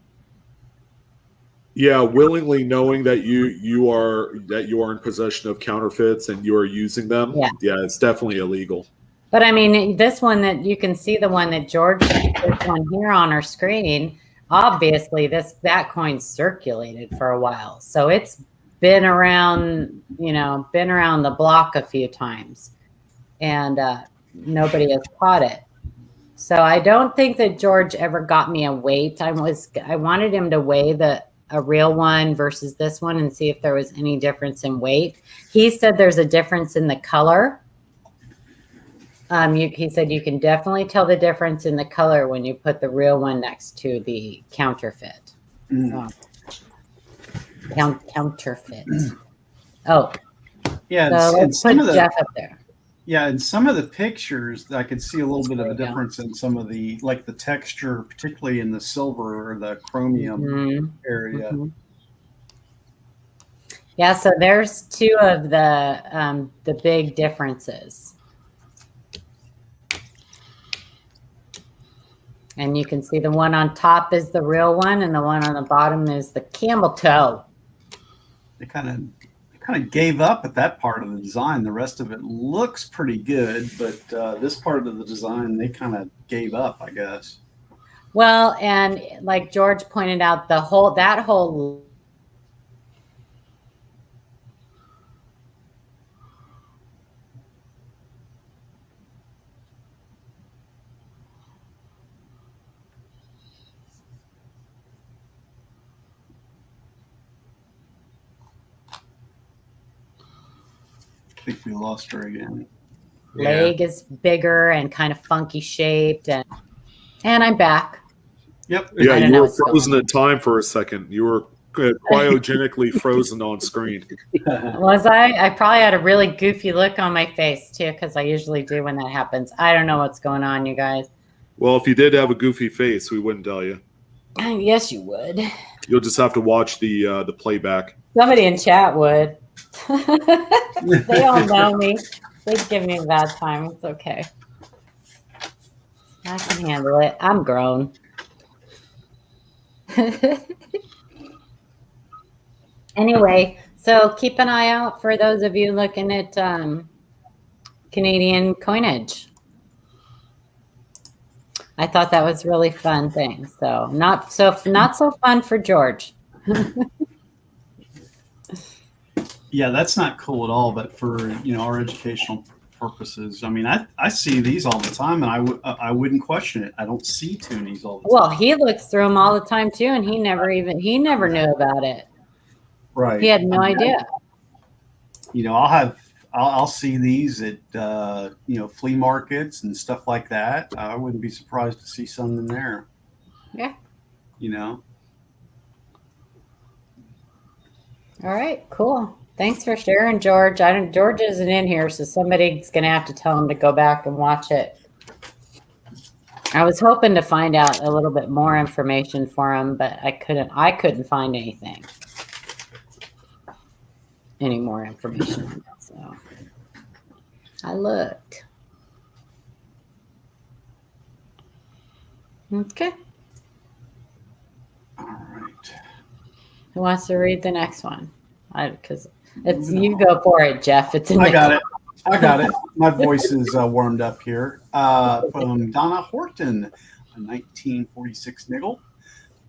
Yeah, willingly knowing that you are in possession of counterfeits and you are using them. Yeah, it's definitely illegal. But I mean, this one that you can see, the one that George, this one here on our screen, obviously that coin circulated for a while, so it's been around the block a few times. And nobody has caught it. So I don't think that George ever got me a weight. I wanted him to weigh a real one versus this one and see if there was any difference in weight. He said there's a difference in the color. He said you can definitely tell the difference in the color when you put the real one next to the counterfeit. Counterfeit. Oh. Yeah, so let's put Jeff up there. Yeah, in some of the pictures, I could see a little bit of a difference in some of the texture, particularly in the silver or the chromium area. Mm-hmm. Yeah, so there's two of the big differences. And you can see the one on top is the real one, and the one on the bottom is the camel toe. They kind of gave up at that part of the design. The rest of it looks pretty good, but this part of the design, they kind of gave up, I guess. Well, and like George pointed out, that whole I think we lost her again. leg is bigger and kind of funky shaped, and I'm back. Yep. Yeah, don't you know were what's going frozen on. in time for a second. You were cryogenically frozen on screen. Was I? I probably had a really goofy look on my face too, because I usually do when that happens. I don't know what's going on, you guys. Well, if you did have a goofy face, we wouldn't tell you. Yes, you would. You'll just have to watch the playback. Somebody in chat would. They all know me. They'd give me a bad time. It's okay. I can handle it. I'm grown. Anyway, so keep an eye out for those of you looking at Canadian coinage. I thought that was really fun thing. So not so fun for George. Yeah, that's not cool at all. But for our educational purposes, I mean, I see these all the time, and I wouldn't question it. I don't see toonies all the time. Well, he looks through them all the time too, and he never knew about it. Right. He had no idea. I'll see these at flea markets and stuff like that. I wouldn't be surprised to see some in there. Yeah. All right, cool. Thanks for sharing, George. George isn't in here, so somebody's gonna have to tell him to go back and watch it. I was hoping to find out a little bit more information for him, but I couldn't find anything. Any more information on that, so I looked. Okay. All right. Who wants to read the next one? Because you go for it, Jeff. It's in I got it. My voice is warmed up here. From Donna Horton, a 1946 nickel.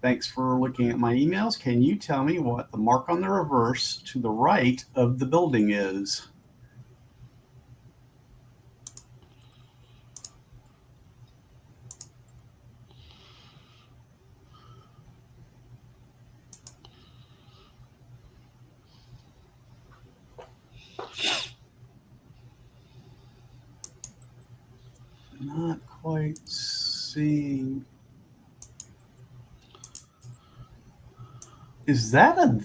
Thanks for looking at my emails. Can you tell me what the mark on the reverse to the right of the building is? Not quite seeing. That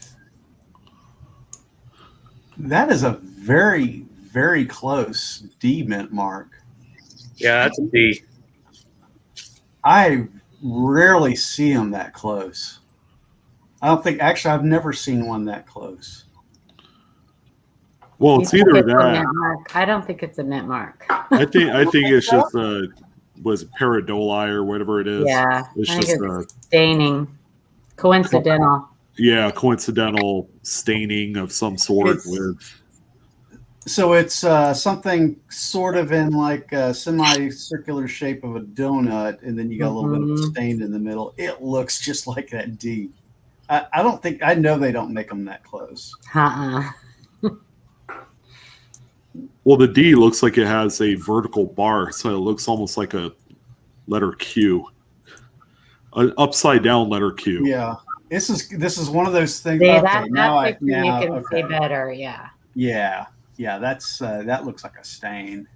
is a very, very close D mint mark. Yeah, that's a D. I rarely see them that close. I've never seen one that close. Well, it's either that. Mark. I don't think it's a mint mark. I think it's just was it pareidolia or whatever it is. Yeah, it's I just think it's staining, coincidental. Yeah, coincidental staining of some sort. So it's something sort of in like a semicircular shape of a donut, and then you got a little bit of stain in the middle. It looks just like that D. I know they don't make them that close. Well, the D looks like it has a vertical bar, so it looks almost like a letter Q, an upside down letter Q. Yeah, this is one of those things. See, you can see better. Yeah. Yeah. That's that looks like a stain.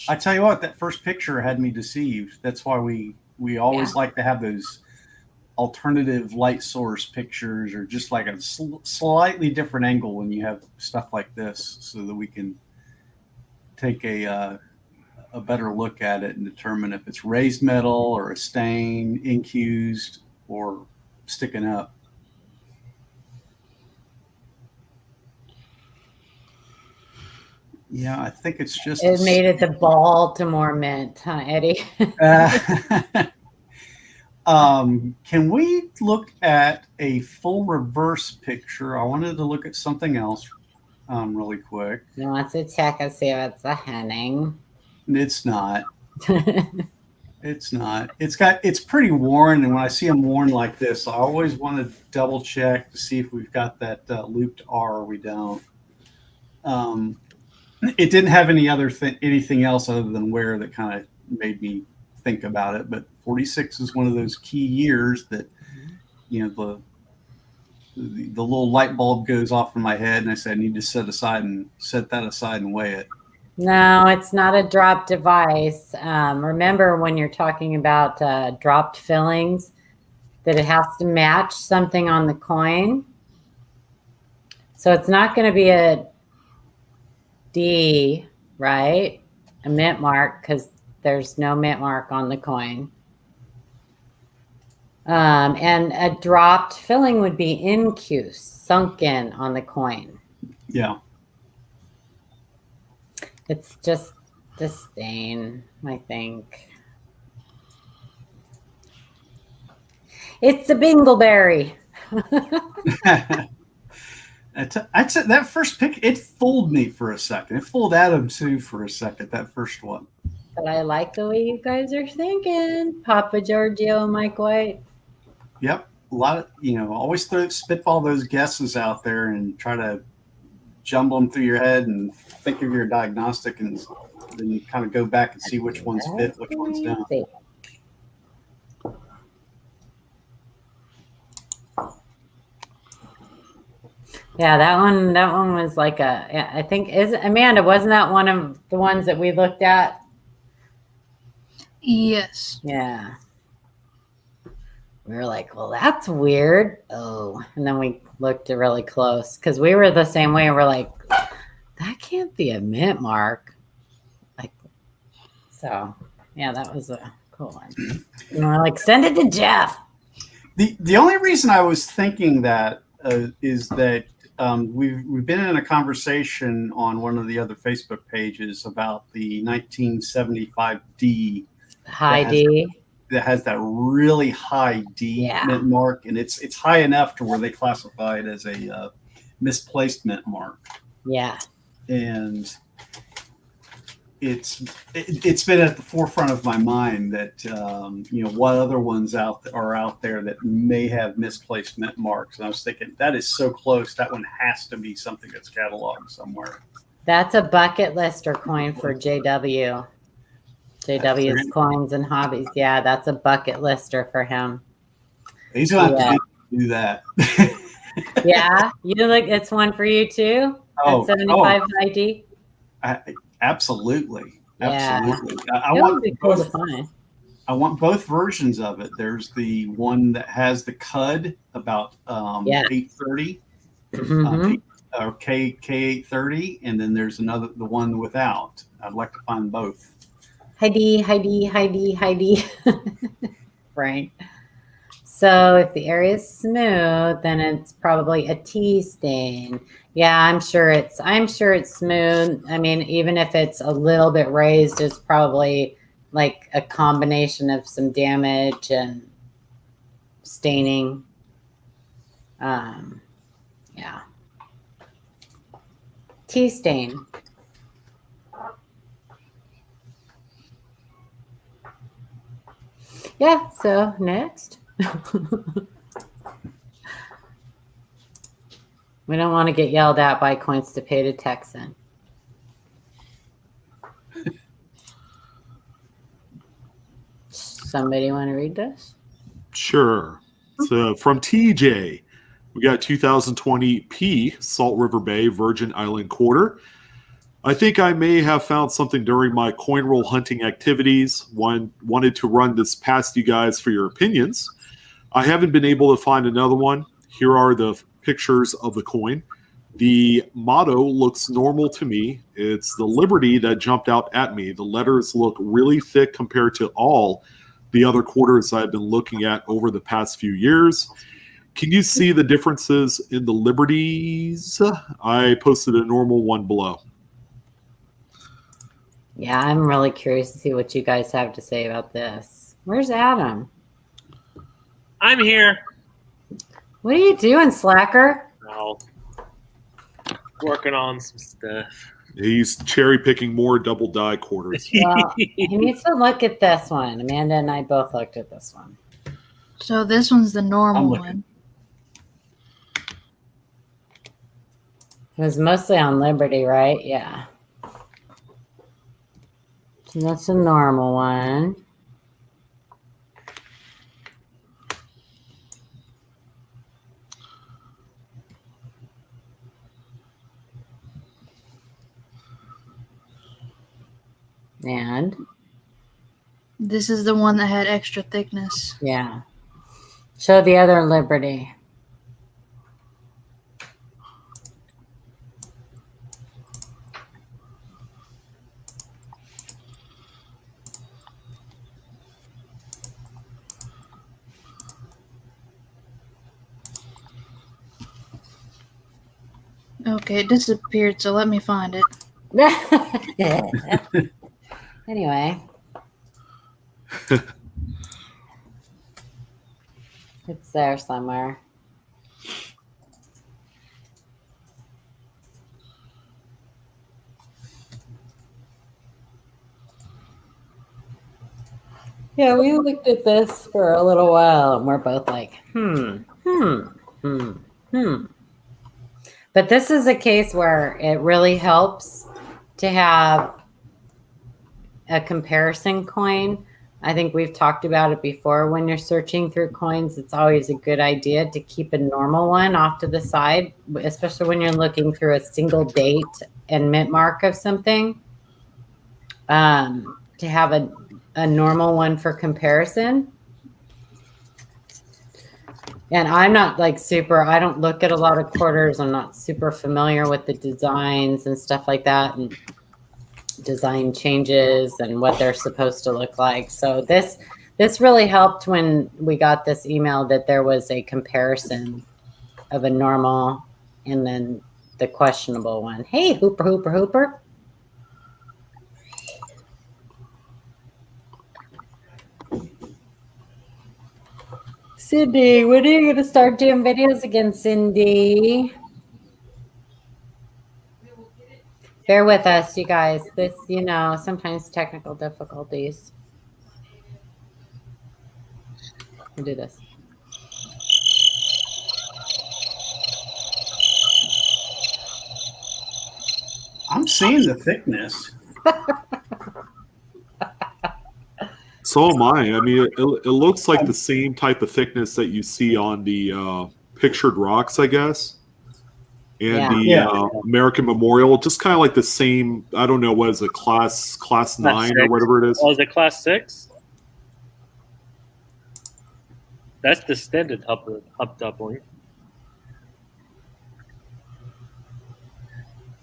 I tell you what, that first picture had me deceived. That's why we always like to have those alternative light source pictures, or just like a slightly different angle when you have stuff like this, so that we can take a better look at it and determine if it's raised metal or a stain, incused, or sticking up. Yeah, I think it's just. It made it the Baltimore mint, huh, Eddie? Can we look at a full reverse picture? I wanted to look at something else really quick. You want to check and see if it's a Henning? It's not. It's not. It's pretty worn, and when I see them worn like this, I always want to double check to see if we've got that looped R or we don't. It didn't have anything else other than wear that kind of made me think about it. But 46 is one of those key years that, you know, the little light bulb goes off in my head, and I said I need to set that aside and weigh it. No, it's not a drop device. Remember when you're talking about dropped fillings, that it has to match something on the coin. So it's not going to be a D, right? A mint mark, because there's no mint mark on the coin. And a dropped filling would be incuse, sunk in on the coin. Yeah. It's just the stain, I think. It's a bingleberry. I'd say that first pick, it fooled me for a second. It fooled Adam too for a second, that first one. But I like the way you guys are thinking. Papa Giorgio, Mike White. Yep. A lot of, always spitball those guesses out there and try to jumble them through your head and think of your diagnostic, and then kind of go back and see which ones fit, which ones don't. Yeah, that one was like I think, Amanda, wasn't that one of the ones that we looked at? Yes. Yeah. We were like, well, that's weird. Oh, and then we looked really close because we were the same way. We're like, that can't be a mint mark. So yeah, that was a cool one. And we're like, send it to Jeff. The only reason I was thinking that is that we've been in a conversation on one of the other Facebook pages about the 1975 D. High D. That has that really high D mint mark, and it's high enough to where they classify it as a misplaced mint mark. Yeah. And it's been at the forefront of my mind that what other ones are out there that may have misplaced mint marks, and I was thinking that is so close, that one has to be something that's cataloged somewhere. That's a bucket lister coin for JW. JW's Coins and Hobbies. Yeah, that's a bucket lister for him. He's going to have to do that. Yeah, it's one for you too. At 75 ID. Absolutely. Yeah. Absolutely. I want cool to find. I want both versions of it. There's the one that has the cud about 830 or K830, and then there's the one without. I'd like to find both. Heidi. Right. So if the area is smooth, then it's probably a T stain. Yeah, I'm sure it's smooth. I mean, even if it's a little bit raised, it's probably like a combination of some damage and staining. Yeah. T stain. Yeah, so next. We don't want to get yelled at by Coins to Pay to Texan. Somebody want to read this? Sure. So from TJ, we got 2020 P, Salt River Bay, Virgin Island Quarter. I think I may have found something during my coin roll hunting activities. Wanted to run this past you guys for your opinions. I haven't been able to find another one. Here are the pictures of the coin. The motto looks normal to me. It's the Liberty that jumped out at me. The letters look really thick compared to all the other quarters I've been looking at over the past few years. Can you see the differences in the Liberties? I posted a normal one below. Yeah, I'm really curious to see what you guys have to say about this. Where's Adam? I'm here. What are you doing, slacker? Oh, working on some stuff. He's cherry picking more double die quarters. Well, he needs to look at this one. Amanda and I both looked at this one. So this one's the normal one. It was mostly on Liberty, right? Yeah. So that's a normal one. And This is the one that had extra thickness. yeah. Show the other Liberty. Okay, it disappeared, so let me find it. Anyway. It's there somewhere. Yeah, we looked at this for a little while and we're both like, But this is a case where it really helps to have a comparison coin. I think we've talked about it before. When you're searching through coins, it's always a good idea to keep a normal one off to the side, especially when you're looking through a single date and mint mark of something. To have a normal one for comparison. And I'm not like I don't look at a lot of quarters. I'm not super familiar with the designs and stuff like that and design changes and what they're supposed to look like. So this really helped when we got this email that there was a comparison of a normal and then the questionable one. Hey, Hooper, Hooper, Hooper. Cindy, when are you going to start doing videos again, Cindy? Bear with us, you guys. This, sometimes technical difficulties. We'll do this. I'm seeing the thickness. So am I. I mean, it looks like the same type of thickness that you see on the pictured rocks, I guess, and the American Memorial. Just kind of like the same. I don't know, what is it, class 9 or whatever it is. Oh, is it class 6? That's the standard hub doubling.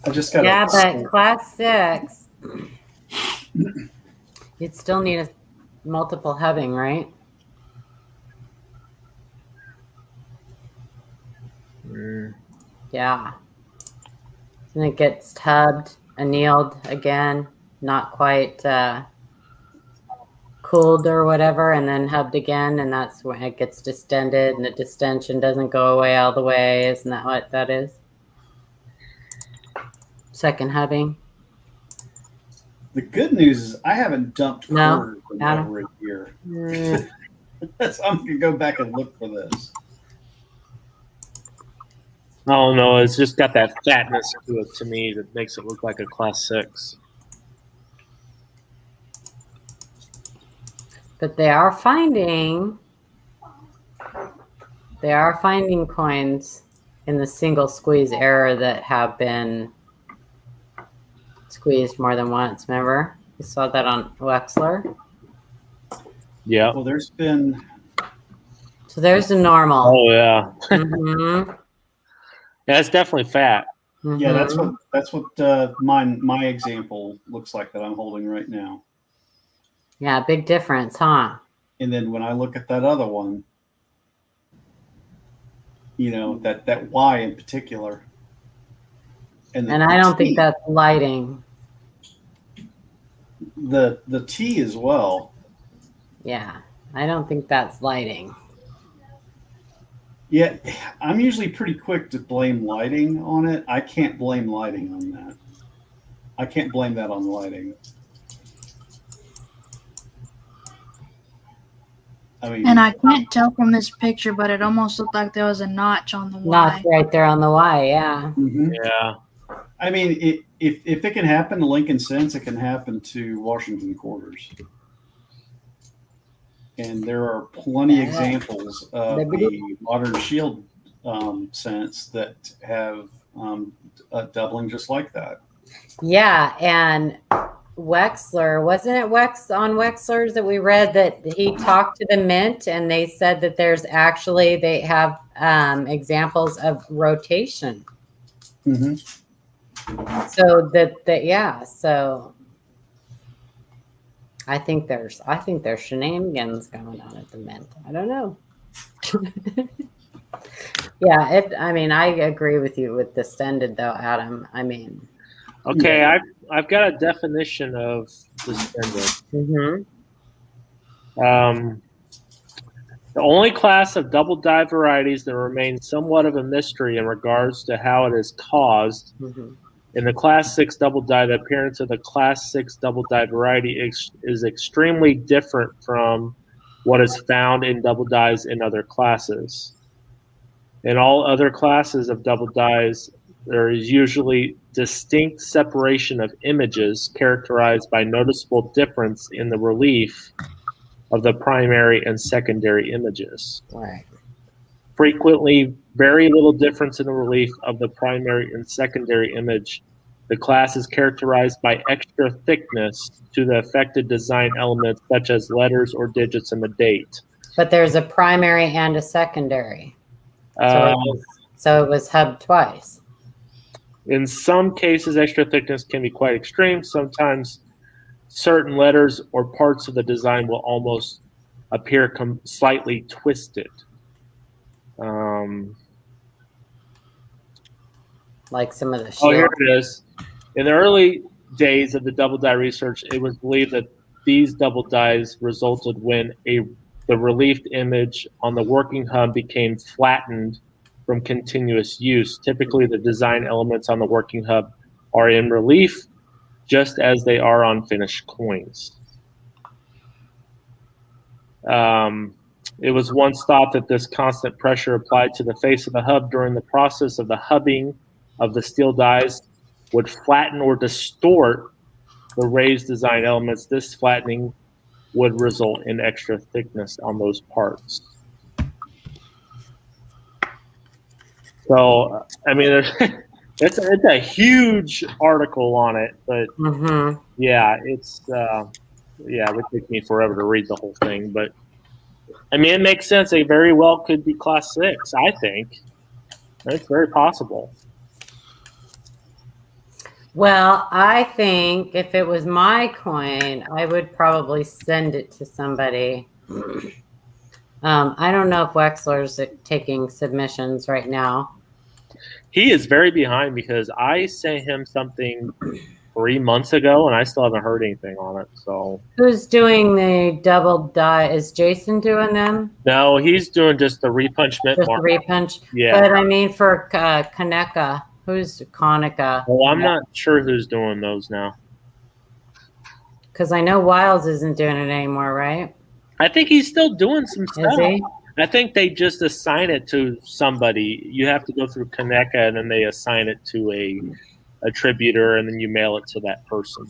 I just got. Yeah, but class 6, you'd still need a multiple hubbing, right? Yeah. And it gets hubbed, annealed again, not quite cooled or whatever, and then hubbed again, and that's when it gets distended, and the distension doesn't go away all the way. Isn't that what that is? Second hubbing. The good news is I haven't dumped quarters in Adam. over a year. I'm going to go back and look for this. Oh, no, it's just got that fatness to it to me that makes it look like a class 6. But they are finding coins in the single squeeze error that have been squeezed more than once. Remember, we saw that on Wexler. Yeah. Well, there's been. So there's the normal. Oh yeah. Mm-hmm. Yeah, it's definitely fat. Mm-hmm. Yeah, that's what my example looks like that I'm holding right now. Yeah, big difference, huh? And then when I look at that other one, that Y in particular. And I don't think that's lighting. The T as well. Yeah, I don't think that's lighting. Yeah, I'm usually pretty quick to blame lighting on it. I can't blame lighting on that. I can't blame that on lighting. I mean, And I can't tell from this picture, but it almost looked like there was a notch on the Notch Y. right there on the Y, yeah. Yeah. I mean, if it can happen to Lincoln Sense, it can happen to Washington Quarters. And there are plenty examples of the modern shield sense that have a doubling just like that. Yeah, and Wexler, wasn't it on Wexler's that we read that he talked to the Mint and they said that there's actually, they have examples of rotation. Mm-hmm. So yeah, so I think there's shenanigans going on at the Mint. I don't know. Yeah, I mean, I agree with you with distended though, Adam. I mean, okay, I've got a definition of distended. The only class of double dye varieties that remains somewhat of a mystery in regards to how it is caused. In the Class 6 double dye, the appearance of the Class 6 double dye variety is extremely different from what is found in double dyes in other classes. In all other classes of double dyes, there is usually distinct separation of images characterized by noticeable difference in the relief of the primary and secondary images. right. Frequently, very little difference in the relief of the primary and secondary image. The class is characterized by extra thickness to the affected design elements, such as letters or digits in the date. But there's a primary and a secondary. So it was hubbed twice. In some cases, extra thickness can be quite extreme. Sometimes certain letters or parts of the design will almost appear slightly twisted. Like some of the shield. Oh, here it is. In the early days of the double dye research, it was believed that these double dyes resulted when the reliefed image on the working hub became flattened from continuous use. Typically, the design elements on the working hub are in relief, just as they are on finished coins. It was once thought that this constant pressure applied to the face of the hub during the process of the hubbing of the steel dies would flatten or distort the raised design elements. This flattening would result in extra thickness on those parts. So, I mean, it's a huge article on it, but yeah, it would take me forever to read the whole thing. But I mean, it makes sense. They very well could be Class 6, I think. It's very possible. Well, I think if it was my coin, I would probably send it to somebody. I don't know if Wexler's taking submissions right now. He is very behind because I sent him something 3 months ago, and I still haven't heard anything on it. So who's doing the double dye? Is Jason doing them? No, he's doing just the repunchment. Just the repunch. Yeah. But I mean, for Kaneka, who's Konica? Well, I'm not sure who's doing those now. Because I know Wiles isn't doing it anymore, right? I think he's still doing some stuff. Is he? I think they just assign it to somebody. You have to go through Kaneka, and then they assign it to a attributor, and then you mail it to that person.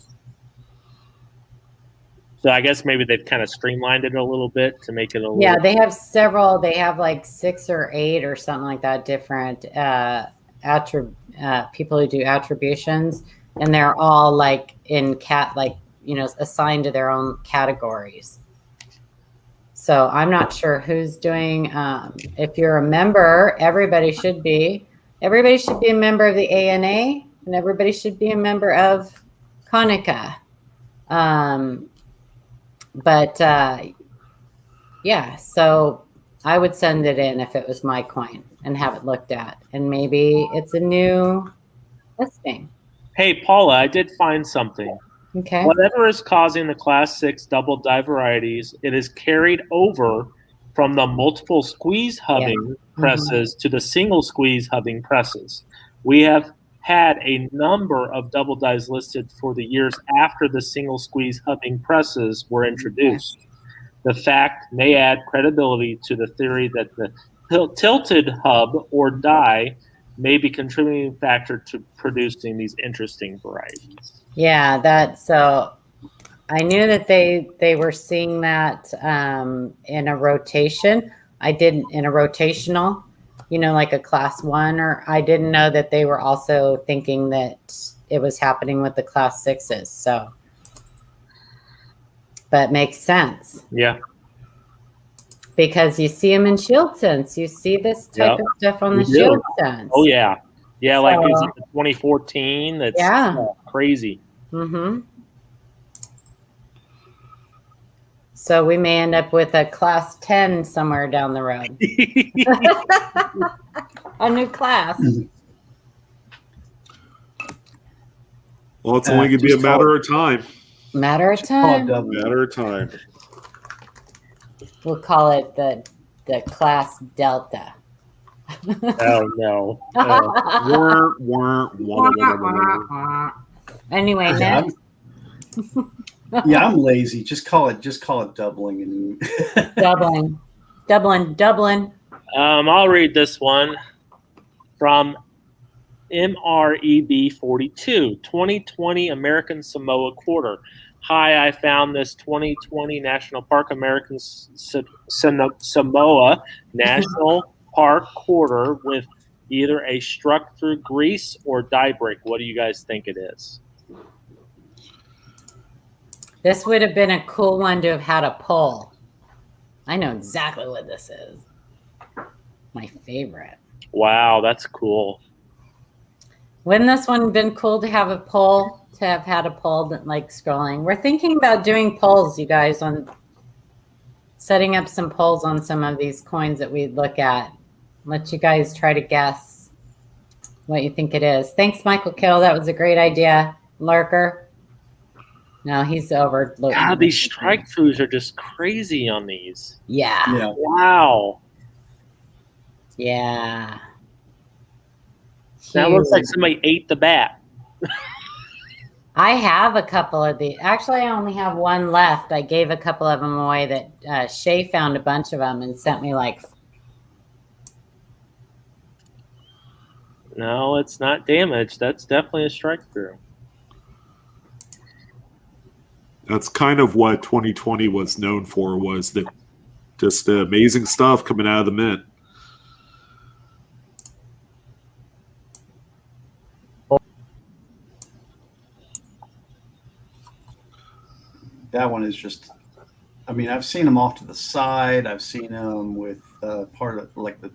So I guess maybe they've kind of streamlined it a little bit to make it a little. Yeah, they have several. They have like 6 or 8 or something like that. Different people who do attributions, and they're all like in assigned to their own categories. So I'm not sure who's doing. If you're a member, everybody should be a member of the ANA, and everybody should be a member of Konica. Yeah, so I would send it in if it was my coin and have it looked at, and maybe it's a new listing. Hey, Paula, I did find something. Okay. Whatever is causing the Class 6 double dye varieties, it is carried over from the multiple squeeze hubbing presses to the single squeeze hubbing presses. We have had a number of double dies listed for the years after the single squeeze hubbing presses were introduced. The fact may add credibility to the theory that the tilted hub or die may be a contributing factor to producing these interesting varieties. Yeah, so I knew that they were seeing that in a rotation. I didn't in a rotational, like a class 1, or I didn't know that they were also thinking that it was happening with the class 6s. So, but makes sense. Yeah. Because you see them in shield sense. You see this type of stuff on the shield sense. Oh, yeah. Yeah, so, like it was the 2014. That's crazy. Mm-hmm. So we may end up with a class 10 somewhere down the road. A new class. Well, it's only going to be a matter of time. Matter of time. Matter of time. We'll call it the class Delta. Oh, no. Anyway, next. Yeah, I'm lazy. Just call it doubling. Doubling. I'll read this one from MREB 42, 2020 American Samoa Quarter. Hi, I found this 2020 National Park American Samoa National Park Quarter with either a struck through grease or die break. What do you guys think it is? This would have been a cool one to have had a poll. I know exactly what this is. My favorite. Wow, that's cool. Wouldn't this one been cool to have a poll? To have had a poll that like scrolling. We're thinking about doing polls, you guys, on setting up some polls on some of these coins that we look at. Let you guys try to guess what you think it is. Thanks, Michael Kill. That was a great idea. Lurker. No, he's over. God, these strike throughs are just crazy on these. Yeah. Wow. Yeah. That looks like somebody ate the bat. I have a couple of these. Actually, I only have one left. I gave a couple of them away that Shay found a bunch of them and sent me like. No, it's not damaged. That's definitely a strike through. That's kind of what 2020 was known for, was that just the amazing stuff coming out of the mint. That one is just, I mean, I've seen them off to the side. I've seen them with part of the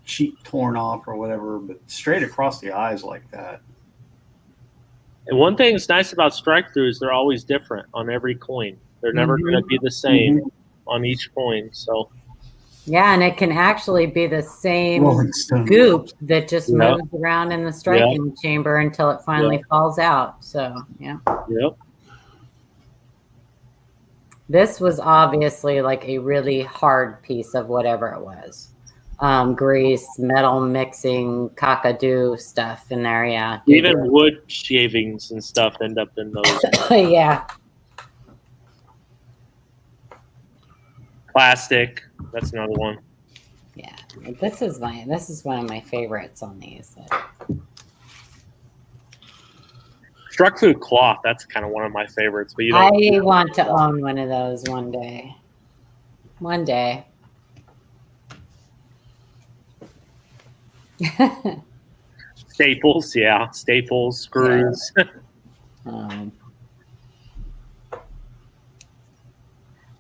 cheek torn off or whatever, but straight across the eyes like that. And one thing that's nice about strike throughs, they're always different on every coin. They're never going to be the same on each coin. So, yeah, and it can actually be the same goop that just moves around in the striking chamber until it finally falls out. So, yeah. Yep. This was obviously like a really hard piece of whatever it was. Grease, metal mixing, cockadoo stuff in there, yeah. Even wood shavings and stuff end up in those. Yeah. Plastic, that's another one. Yeah, this is one of my favorites on these. Struck through cloth, that's kind of one of my favorites. But I want to own one of those one day. One day. Staples, screws.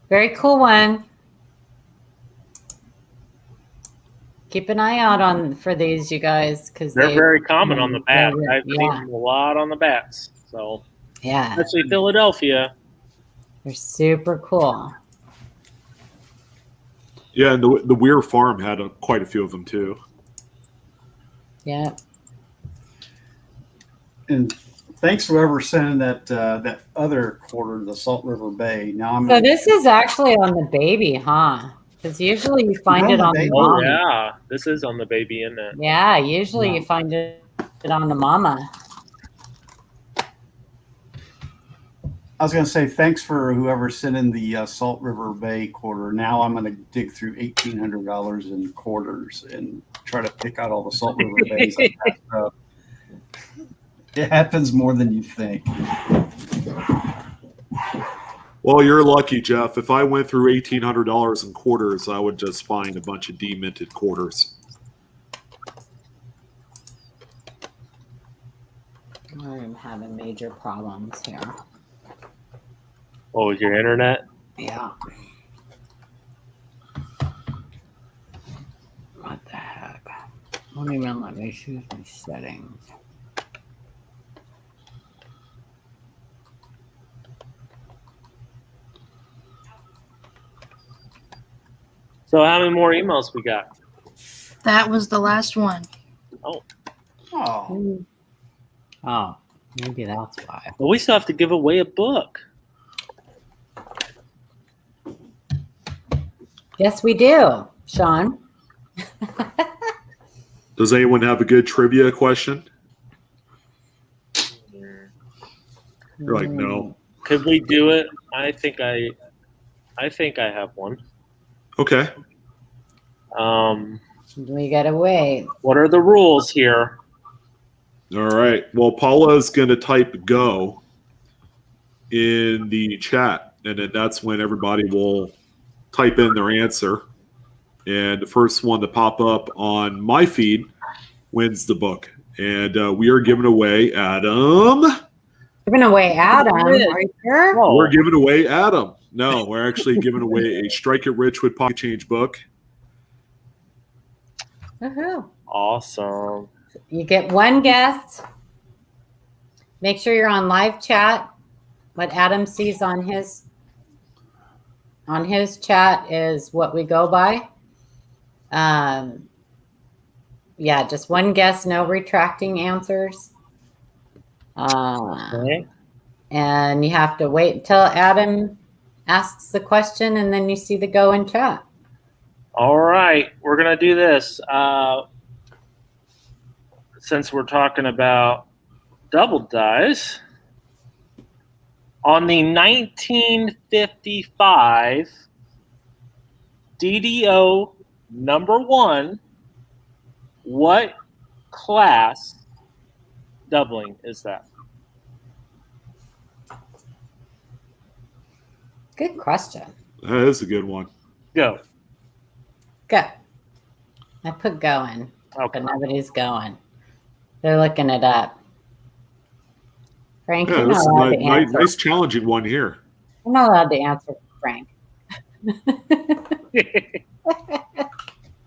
Very cool one. Keep an eye out for these, you guys, because they're very common on the bats. I've seen them a lot on the bats. So yeah, especially Philadelphia. They're super cool. Yeah, and the Weir Farm had quite a few of them too. Yeah. And Thanks for ever sending that other quarter, the Salt River Bay. Now I'm So this is actually on the baby, huh? Because usually you find it on the Oh mama. yeah, this is on the baby, isn't it? Yeah, usually you find it on the mama. I was going to say thanks for whoever sent in the Salt River Bay quarter. Now I'm going to dig through $1,800 in quarters and try to pick out all the Salt River Bays. It happens more than you think. Well, you're lucky, Jeff. If I went through $1,800 in quarters, I would just find a bunch of deminted quarters. I'm having major problems here. Oh, your internet? Yeah. What the heck? Won't even let me choose my settings. So how many more emails we got? That was the last one. Oh, Oh, maybe that's why. well, we still have to give away a book. Yes, we do, Sean. Does anyone have a good trivia question? You're like, no. Could we do it? I think I have one. Okay. We gotta wait. What are the rules here? All right. Well, Paula is going to type go in the chat, and then that's when everybody will type in their answer. And the first one to pop up on my feed wins the book. And we are giving away Adam. Giving away Adam. Are you sure? Oh, We're giving away Adam. No, we're actually giving away a Strike It Rich with Pocket Change book. Woohoo. awesome. You get one guest. Make sure you're on live chat. What Adam sees on his chat is what we go by. Yeah, just one guess, no retracting answers. Okay. And you have to wait until Adam asks the question, and then you see the go in chat. All right, we're gonna do this. Since we're talking about double dies, on the 1955 DDO #1, what class doubling is that? Good question. That is a good one. Go. Go. I put go in, Okay. but nobody's going. They're looking it up. Frank, Yeah, you're this not is allowed a to answer. nice challenging one here. You're not allowed to answer, Frank.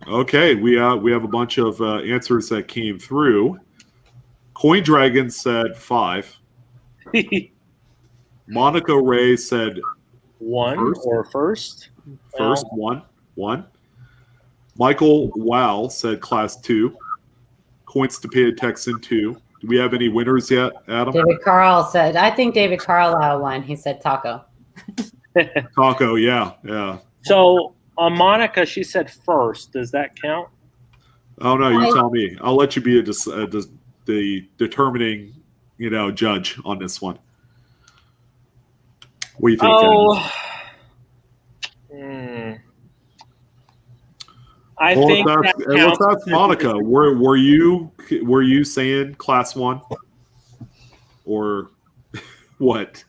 Okay, we have a bunch of answers that came through. Coin Dragon said 5. Monica Ray said One first? first Well, one. Michael Wow said class 2. Coins to pay a Texan 2. Do we have any winners yet, Adam? David Carl said, I think David Carlisle won. He said taco. Taco, yeah. So Monica, she said first. Does that count? Oh no, you tell me. I'll let you be the determining, judge on this one. What do you think? Oh, I think that let's counts. ask Monica. Were you saying class 1 or what?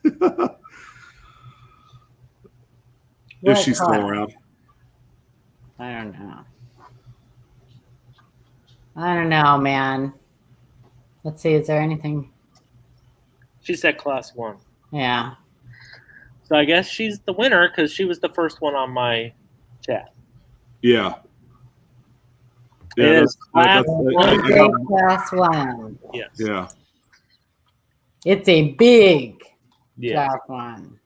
If she's still around. I don't know, man. Let's see. Is there anything? She said class 1. Yeah. So I guess she's the winner because she was the first one on my chat. Yeah. It is class 1. Class 1. Yes. Yeah. It's a big Yeah. class 1.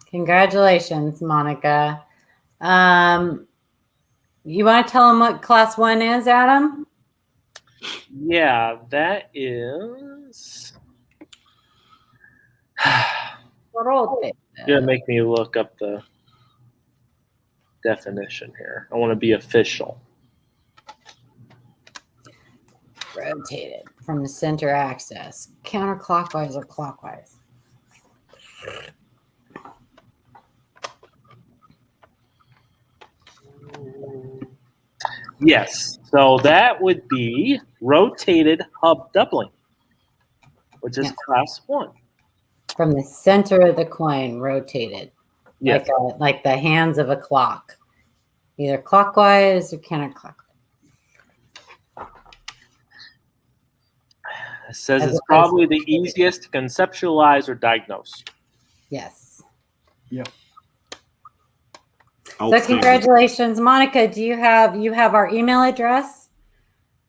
Congratulations, Monica. You want to tell them what class 1 is, Adam? Yeah, that is. Rotate. You're gonna make me look up the definition here. I want to be official. Rotated from the center axis, counterclockwise or clockwise. Yes, so that would be rotated hub doubling, which is class 1. From the center of the coin, rotated, Yes. like the hands of a clock, either clockwise or counterclockwise. It says it's probably the easiest to conceptualize or diagnose. Yes. Yep. So congratulations, Monica. Do you have our email address?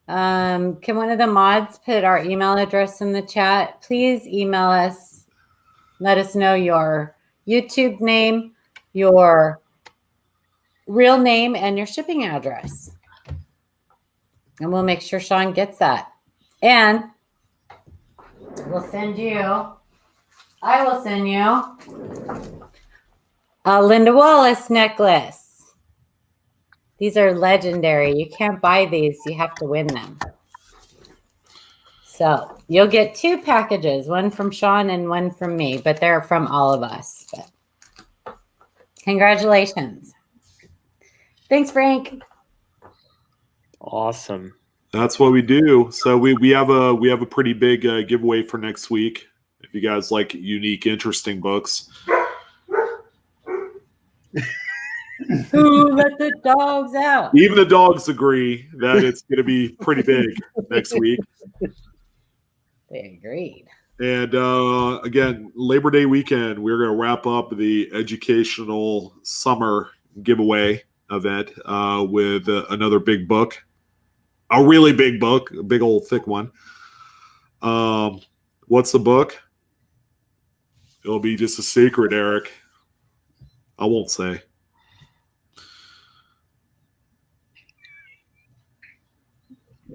Can one of the mods put our email address in the chat? Please email us. Let us know your YouTube name, your real name, and your shipping address. And we'll make sure Sean gets that. And I will send you a Linda Wallace necklace. These are legendary. You can't buy these. You have to win them. So you'll get 2 packages, one from Sean and one from me, but they're from all of us. But congratulations. Thanks, Frank. Awesome. That's what we do. So we have a pretty big giveaway for next week. If you guys like unique, interesting books. Who let the dogs out? Even the dogs agree that it's going to be pretty big next week. They agreed. And again, Labor Day weekend, we're going to wrap up the educational summer giveaway event with another big book. A really big book, a big old thick one. What's the book? It'll be just a secret, Eric. I won't say.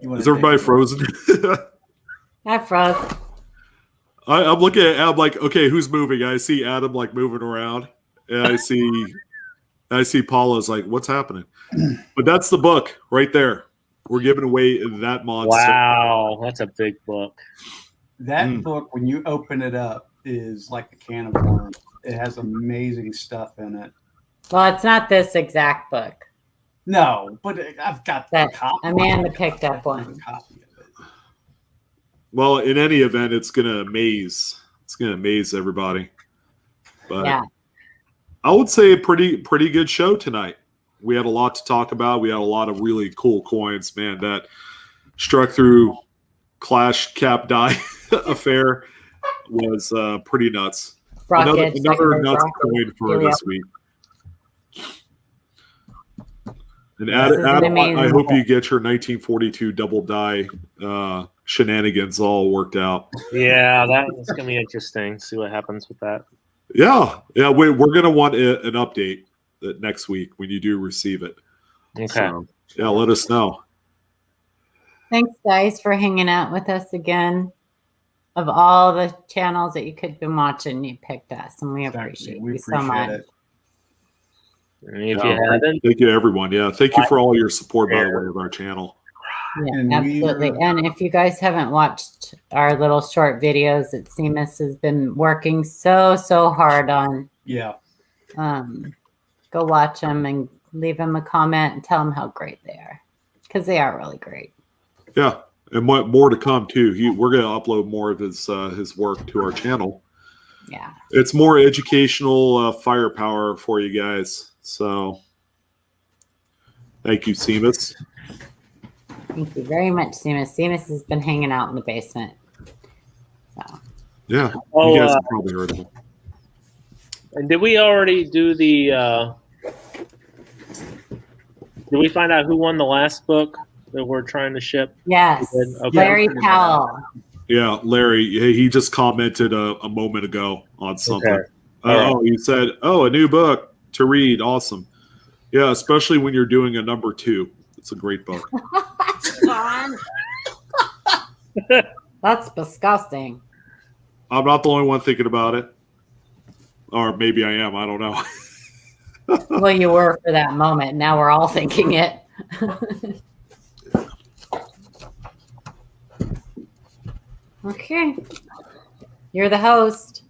Is everybody frozen? I froze. I'm looking at Adam like, okay, who's moving? I see Adam like moving around, and I see Paula's like, what's happening? But that's the book right there. We're giving away that monster. Wow, that's a big book. That book, when you open it up, is like a can of worms. It has amazing stuff in it. Well, it's not this exact book. No, but I've got the copy. Amanda picked up one. Copy of it. Well, in any event, it's gonna amaze. It's gonna amaze everybody. But yeah, I would say a pretty good show tonight. We had a lot to talk about. We had a lot of really cool coins, man. That struck through Clash Cap Die affair was pretty nuts. Another nuts coin for this week. And Adam, I hope you get your 1942 double die shenanigans all worked out. Yeah, that's going to be interesting. See what happens with that. Yeah. We're going to want an update next week when you do receive it. Okay. So, yeah, let us know. Thanks, guys, for hanging out with us again. Of all the channels that you could have been watching, you picked us, and we appreciate you so much. Thank you, everyone. Yeah, thank you for all your support, by the way, of our channel. Yeah, absolutely. And if you guys haven't watched our little short videos that Seamus has been working so hard on, go watch them and leave them a comment and tell them how great they are, because they are really great. Yeah, and more to come too. We're going to upload more of his work to our channel. Yeah, it's more educational firepower for you guys. So, thank you, Seamus. Thank you very much, Seamus. Seamus has been hanging out in the basement. So. Yeah, you guys have probably heard of him. And did we already do the? Did we find out who won the last book that we're trying to ship? Yes, okay. Larry Powell. Yeah, Larry. He just commented a moment ago on something. Okay. Oh, he said, "Oh, a new book to read. Awesome." Yeah, especially when you're doing a number 2. It's a great book. That's disgusting. I'm not the only one thinking about it. Or maybe I am. I don't know. Well, you were for that moment. Now we're all thinking it. Okay. You're the host.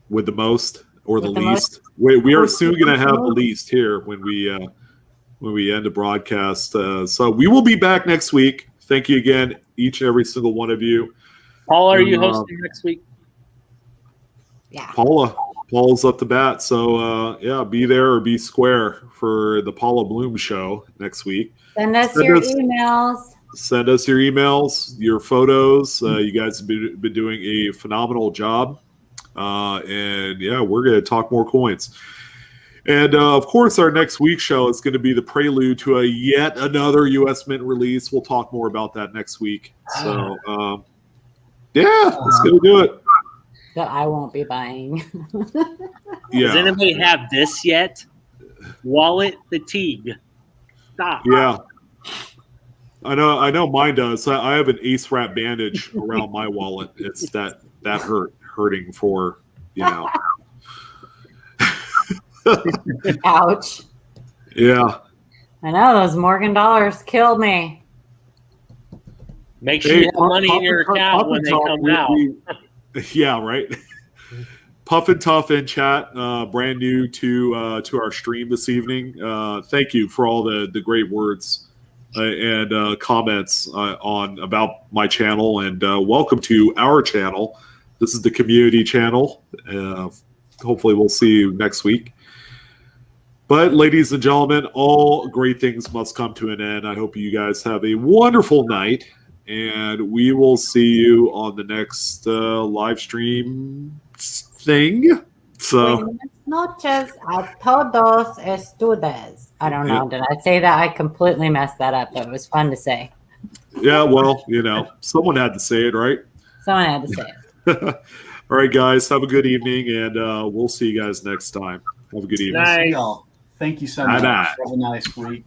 With the most or the With the least. We are soon going to have the least here when we end the broadcast. So we will be back next week. Thank you again, each and every single one of you. Paul, are you hosting next week? Yeah. Paula's up to bat. So yeah, be there or be square for the Paula Bloom show next week. Send us your emails. Send us your emails, your photos. You guys have been doing a phenomenal job. And yeah, we're going to talk more coins. And of course, our next week's show is going to be the prelude to yet another US Mint release. We'll talk more about that next week. So yeah, let's go do it. That I won't be buying. Yeah. Does anybody have this yet? Wallet fatigue. Stop. Yeah. I know mine does. I have an ace wrap bandage around my wallet. It's that hurting for, Ouch. Yeah. I know those Morgan dollars killed me. Make sure you have money in your account when they come out. Yeah, right. Puff and Tough in chat, brand new to our stream this evening. Thank you for all the great words and comments about my channel, and welcome to our channel. This is the community channel. Hopefully we'll see you next week. But ladies and gentlemen, all great things must come to an end. I hope you guys have a wonderful night, and we will see you on the next live stream thing. So Buenas noches a todos ustedes. I don't know. Did I say that? I completely messed that up, but it was fun to say. Yeah, well, someone had to say it, right? Someone had to say it. All right, guys, have a good evening, and we'll see you guys next time. Have a good evening. Nice. Y'all. Thank you so much. Bye-bye. Have a nice week.